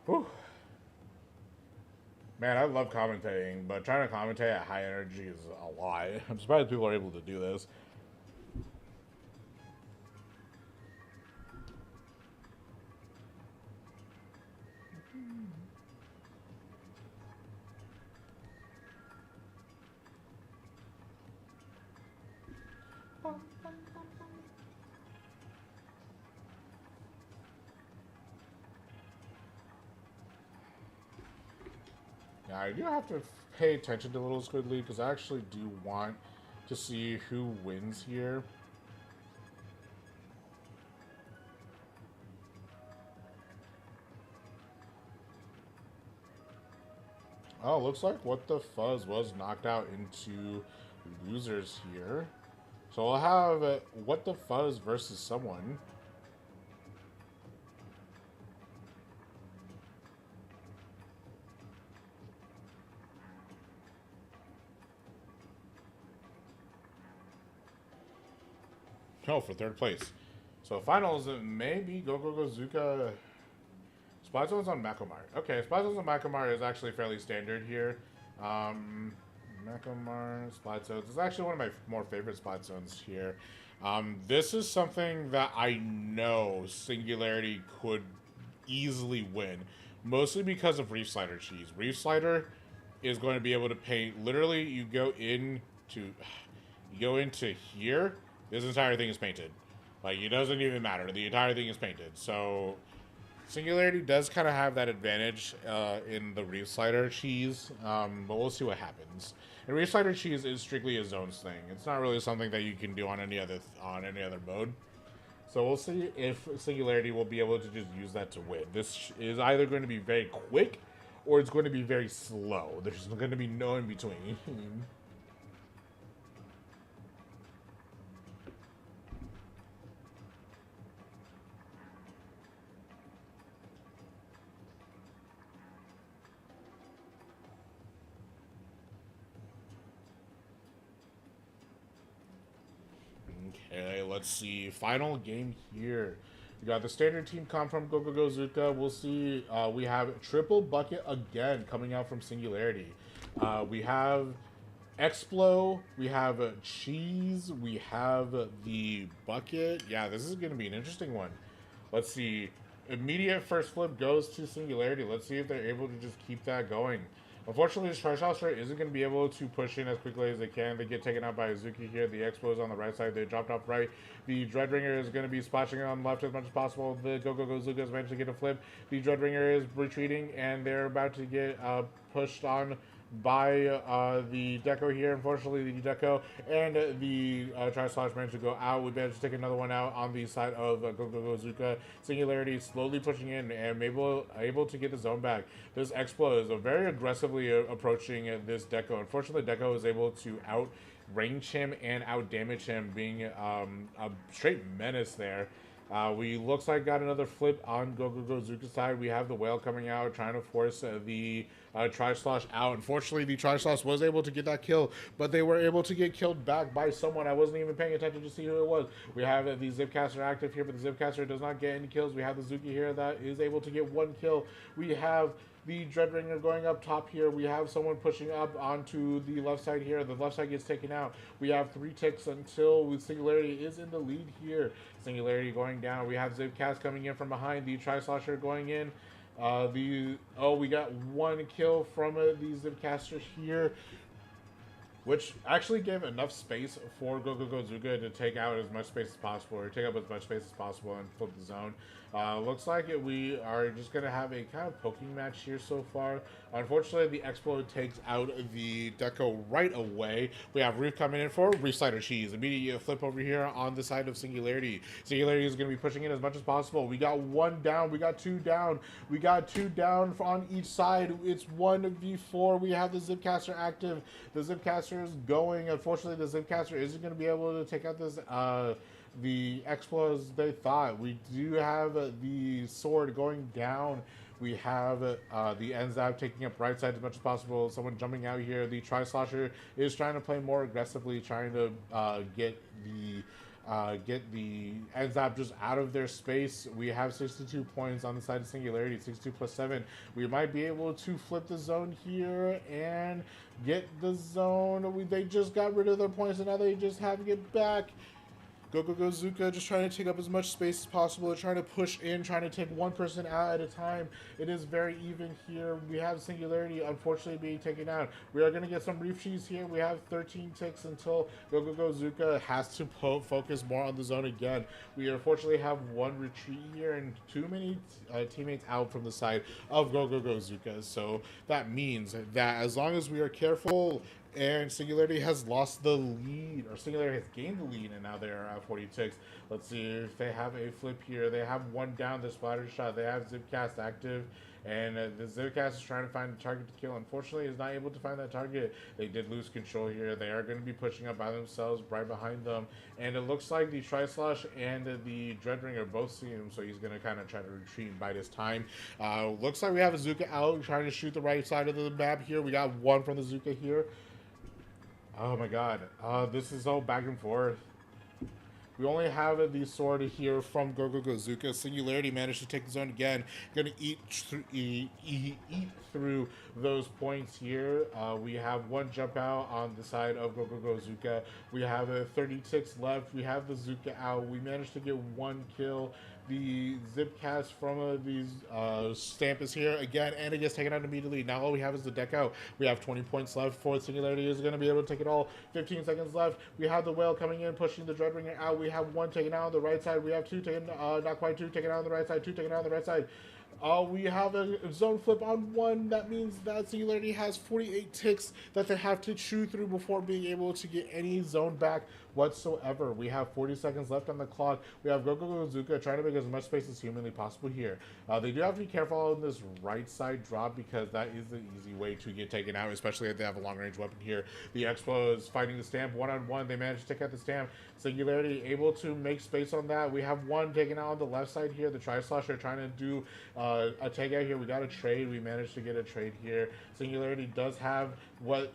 Whew. Man, I love commentating, but trying to commentate at high energy is a lot. I'm surprised people are able to do this. Now, I do have to pay attention to Little Squid League because I actually do want to see who wins here. Oh, looks like What the Fuzz was knocked out into losers here. So we'll have What the Fuzz versus someone. Oh, for third place. So finals, it may be Gozuka. Splatzone's on Makomar. Okay, Splatzone's on Makomar is actually fairly standard here. Makomar, Splatzones. It's actually one of my more favorite Splatzones here. This is something that I know Singularity could easily win. Mostly because of Reef Slider Cheese. Reef Slider is going to be able to paint. Literally, you go into here. This entire thing is painted. Like, it doesn't even matter. The entire thing is painted. So, Singularity does kind of have that advantage in the Reef Slider Cheese, but we'll see what happens. And Reef Slider Cheese is strictly a zones thing. It's not really something that you can do on any other mode. So we'll see if Singularity will be able to just use that to win. This is either going to be very quick, or it's going to be very slow. There's going to be no in between. Okay, let's see. Final game here. We got the standard team comp from Gozuka. We'll see. We have triple bucket again coming out from Singularity. We have Explo. We have cheese. We have the bucket. Yeah, this is going to be an interesting one. Let's see. Immediate first flip goes to Singularity. Let's see if they're able to just keep that going. Unfortunately, this Trisalster isn't going to be able to push in as quickly as they can. They get taken out by Azuki here. The Expo is on the right side. They dropped off right. The Dreadringer is going to be splashing on left as much as possible. The Gozuka is eventually going to flip. The Dreadringer is retreating, and they're about to get pushed on by the Deco here. Unfortunately, the Deco and the Tri-Slash managed to go out. We managed to take another one out on the side of Gozuka. Singularity slowly pushing in and able to get the zone back. This Explo is very aggressively approaching this Deco. Unfortunately, Deco is able to out-range him and out-damage him, being a straight menace there. We looks like got another flip on Gozuka's side. We have the whale coming out, trying to force the Tri-Slosh out. Unfortunately, the Tri-Slosh was able to get that kill, but they were able to get killed back by someone. I wasn't even paying attention to see who it was. We have the Zipcaster active here, but the Zipcaster does not get any kills. We have the Zuki here that is able to get one kill. We have the Dreadringer going up top here. We have someone pushing up onto the left side here. The left side gets taken out. We have 3 ticks until Singularity is in the lead here. Singularity going down. We have Zipcast coming in from behind. The Tri-Slosher going in. We got one kill from the Zipcaster here. which actually gave enough space for Gozuka to take out as much space as possible, or take up as much space as possible and flip the zone. Looks like we are just going to have a kind of poking match here so far. Unfortunately, the Explode takes out the Deco right away. We have Reef coming in for Reef Slider Cheese. Immediate flip over here on the side of Singularity. Singularity is going to be pushing in as much as possible. We got one down. We got two down. We got two down on each side. It's 1v4. We have the Zipcaster active. The Zipcaster is going. Unfortunately, the Zipcaster isn't going to be able to take out this the Explo as they thought. We do have the sword going down. We have the Enzab taking up right side as much as possible. Someone jumping out here. The Tri-Slosher is trying to play more aggressively, trying to get the Enzab just out of their space. We have 62 points on the side of Singularity, 62 plus 7. We might be able to flip the zone here and get the zone. They just got rid of their points, and now they just have to get back. Gozuka just trying to take up as much space as possible, trying to push in, trying to take one person out at a time. It is very even here. We have Singularity unfortunately being taken out. We are going to get some Reef Cheese here. We have 13 ticks until Gozuka has to focus more on the zone again. We unfortunately have one retreat here and too many teammates out from the side of Gozuka. So that means that as long as we are careful, and Singularity has lost the lead, or Singularity has gained the lead, and now they're at 46. Let's see if they have a flip here. They have one down, the splatter shot. They have Zipcast active, and the Zipcast is trying to find a target to kill. Unfortunately, is not able to find that target. They did lose control here. They are going to be pushing up by themselves, right behind them, and it looks like the Tri-Slosh and the Dreadring are both seeing him, so he's going to kind of try to retreat and bide his time. Looks like we have a Zuka out, trying to shoot the right side of the map here. We got one from the Zuka here. Oh my god, this is all back and forth. We only have the sword here from Gozuka. Singularity managed to take the zone again. Gonna eat through those points here. We have one jump out on the side of Gozuka. We have 36 left. We have the Zuka out. We managed to get one kill. The Zipcast from these Stamp is here again, and it gets taken out immediately. Now all we have is the deck out. We have 20 points left for Singularity is going to be able to take it all. 15 seconds left. We have the Whale coming in, pushing the Dreadringer out. We have one taken out on the right side. We have two taken, not quite two taken out on the right side, two taken out on the right side. We have a zone flip on one. That means that Singularity has 48 ticks that they have to chew through before being able to get any zone back whatsoever. We have 40 seconds left on the clock. We have Gozuka trying to make as much space as humanly possible here. They do have to be careful on this right side drop because that is the easy way to get taken out, especially if they have a long range weapon here. The Expo is fighting the Stamp one-on-one. They managed to take out the Stamp. Singularity able to make space on that. We have one taken out on the left side here. The Tri-Slosher trying to do a takeout here. We got a trade. We managed to get a trade here. Singularity does have what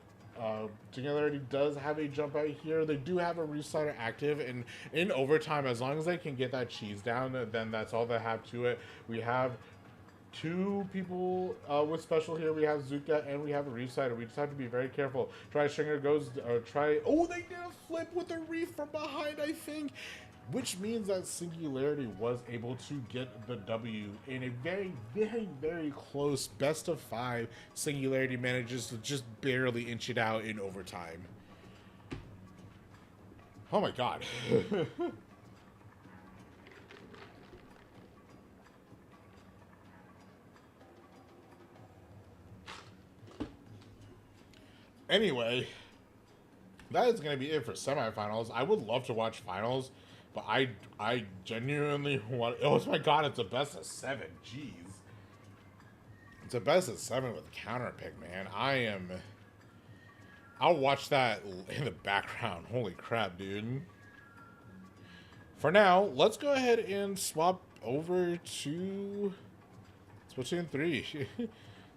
Singularity does have a jump out here. They do have a restarter active, and in overtime, as long as they can get that cheese down, then that's all they have to it. We have two people with special here. We have Zuka and we have a restarter. We just have to be very careful. Tri-Stringer goes, oh, they did a flip with a reef from behind, I think. Which means that Singularity was able to get the W in a very, very, very close best of 5. Singularity manages to just barely inch it out in overtime. Oh my god. Anyway, that is going to be it for semifinals. I would love to watch finals. But I genuinely want... Oh my god, it's a best of 7. Jeez. It's a best of 7 with a counter pick, man. I'll watch that in the background. Holy crap, dude. For now, let's go ahead and swap over to Splatoon 3.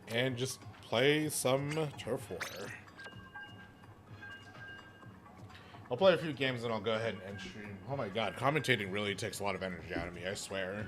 And just play some Turf War. I'll play a few games and I'll go ahead and end stream. Oh my god, commentating really takes a lot of energy out of me, I swear.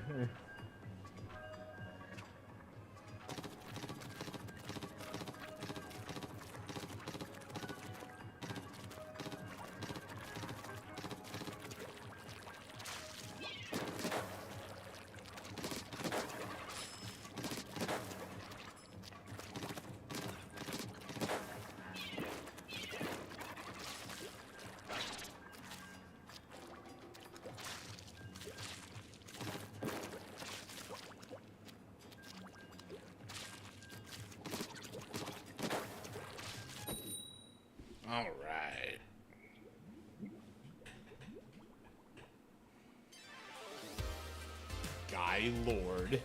my lord.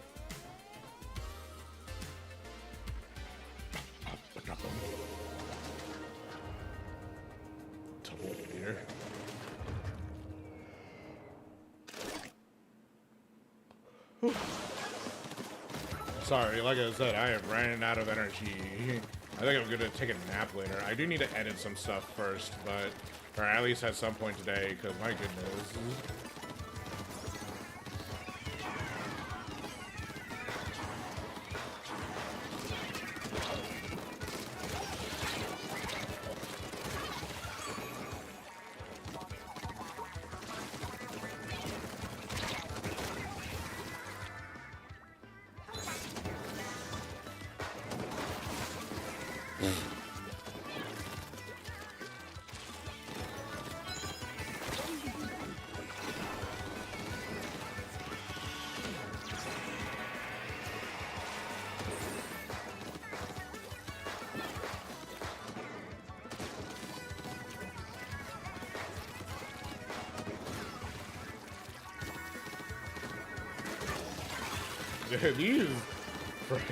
Double meter. Sorry, like I said, I have ran out of energy. I think I'm gonna take a nap later. I do need to edit some stuff first, but or at least at some point today, because my goodness.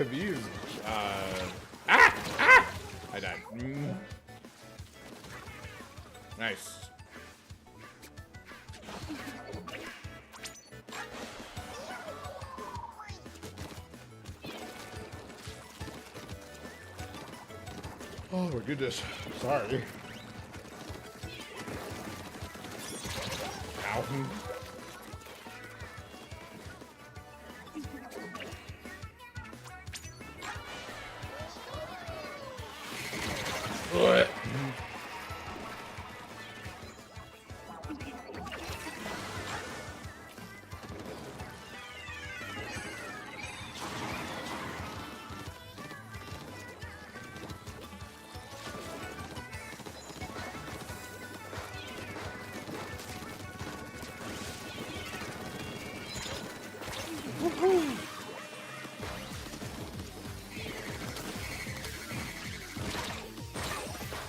these, I died. Nice. Oh my goodness, sorry. Ow. What?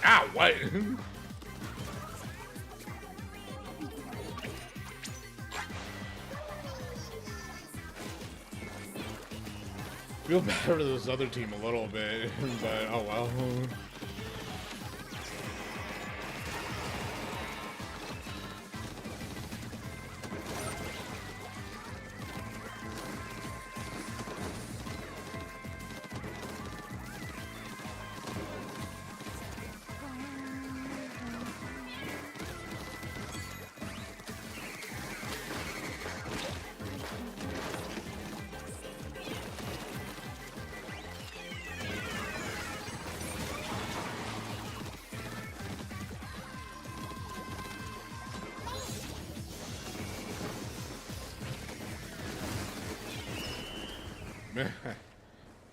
Ow, what? Feel bad for this other team a little bit, but oh well.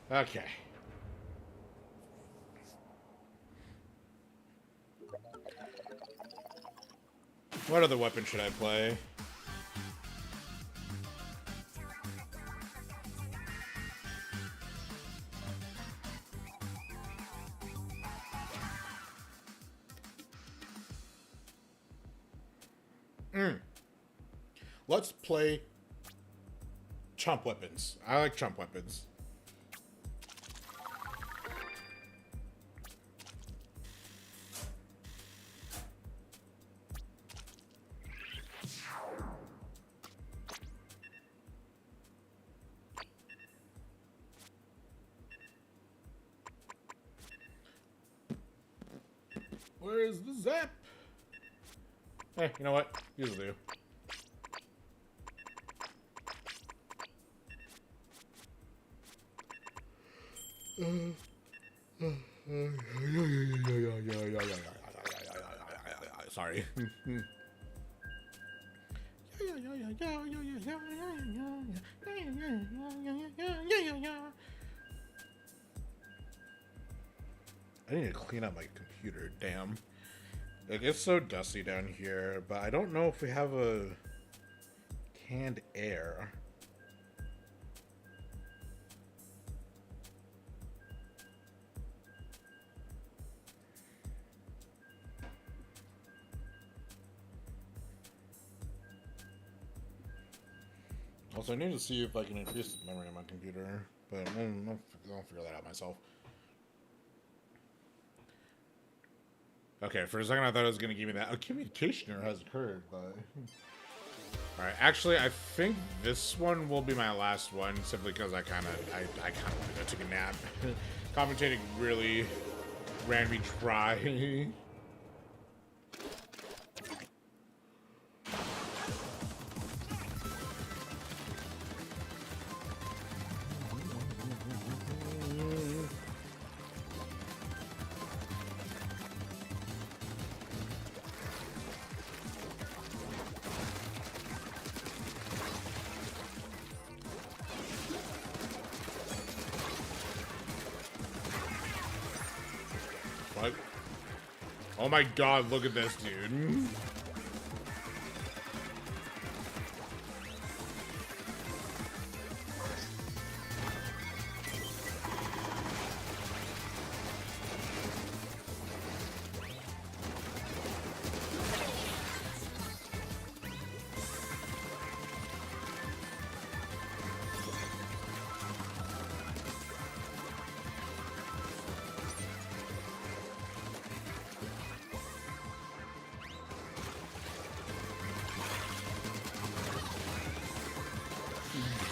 Okay. What other weapon should I play? Let's play chomp weapons. I like chomp weapons. Where is the zap? Hey, you know what? Use do. Sorry. I need to clean up my computer, damn. It gets so dusty down here, but I don't know if we have a canned air. Also, I need to see if I can increase the memory on my computer, but I'll figure that out myself. Okay, for a second I thought it was going to give me that. A communication error has occurred, but... Alright, actually, I think this one will be my last one, simply because I kind of took a nap. Commentating really ran me dry. What? Oh my god, look at this, dude.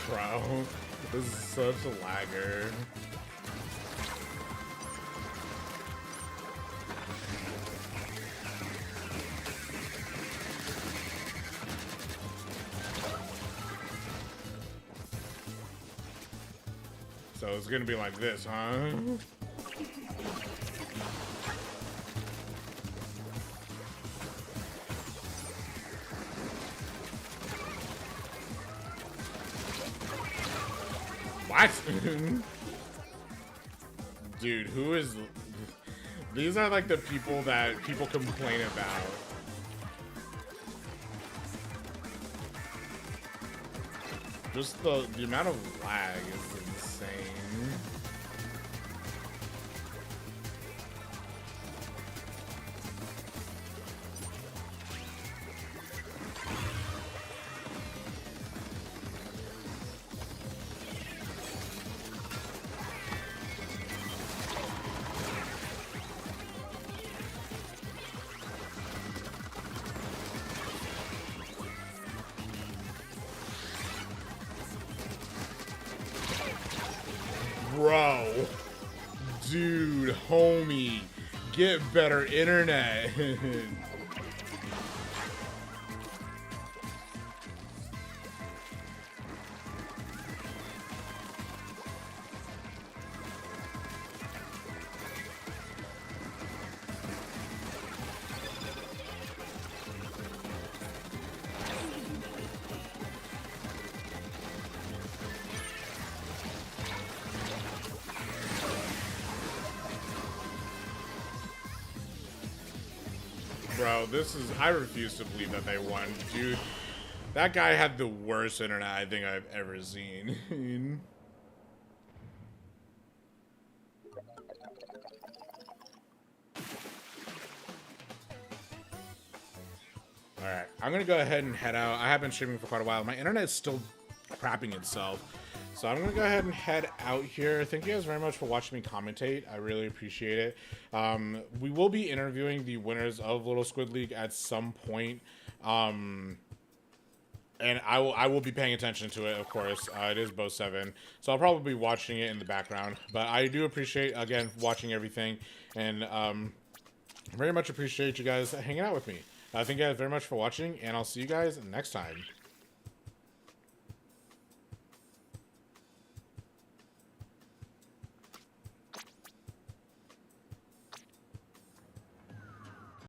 Bro, this is such a lagger. So it's gonna be like this, huh? What? Dude, who is... These are like the people that people complain about. Just the amount of lag is insane. Bro, dude, homie, get better internet. Bro, this is... I refuse to believe that they won, dude. That guy had the worst internet I think I've ever seen. Alright, I'm gonna go ahead and head out. I have been streaming for quite a while. My internet is still crapping itself. So I'm going to go ahead and head out here. Thank you guys very much for watching me commentate. I really appreciate it. We will be interviewing the winners of Little Squid League at some point. And I will be paying attention to it, of course. It is Bo 7. So I'll probably be watching it in the background. But I do appreciate, again, watching everything. And very much appreciate you guys hanging out with me. Thank you guys very much for watching. And I'll see you guys next time.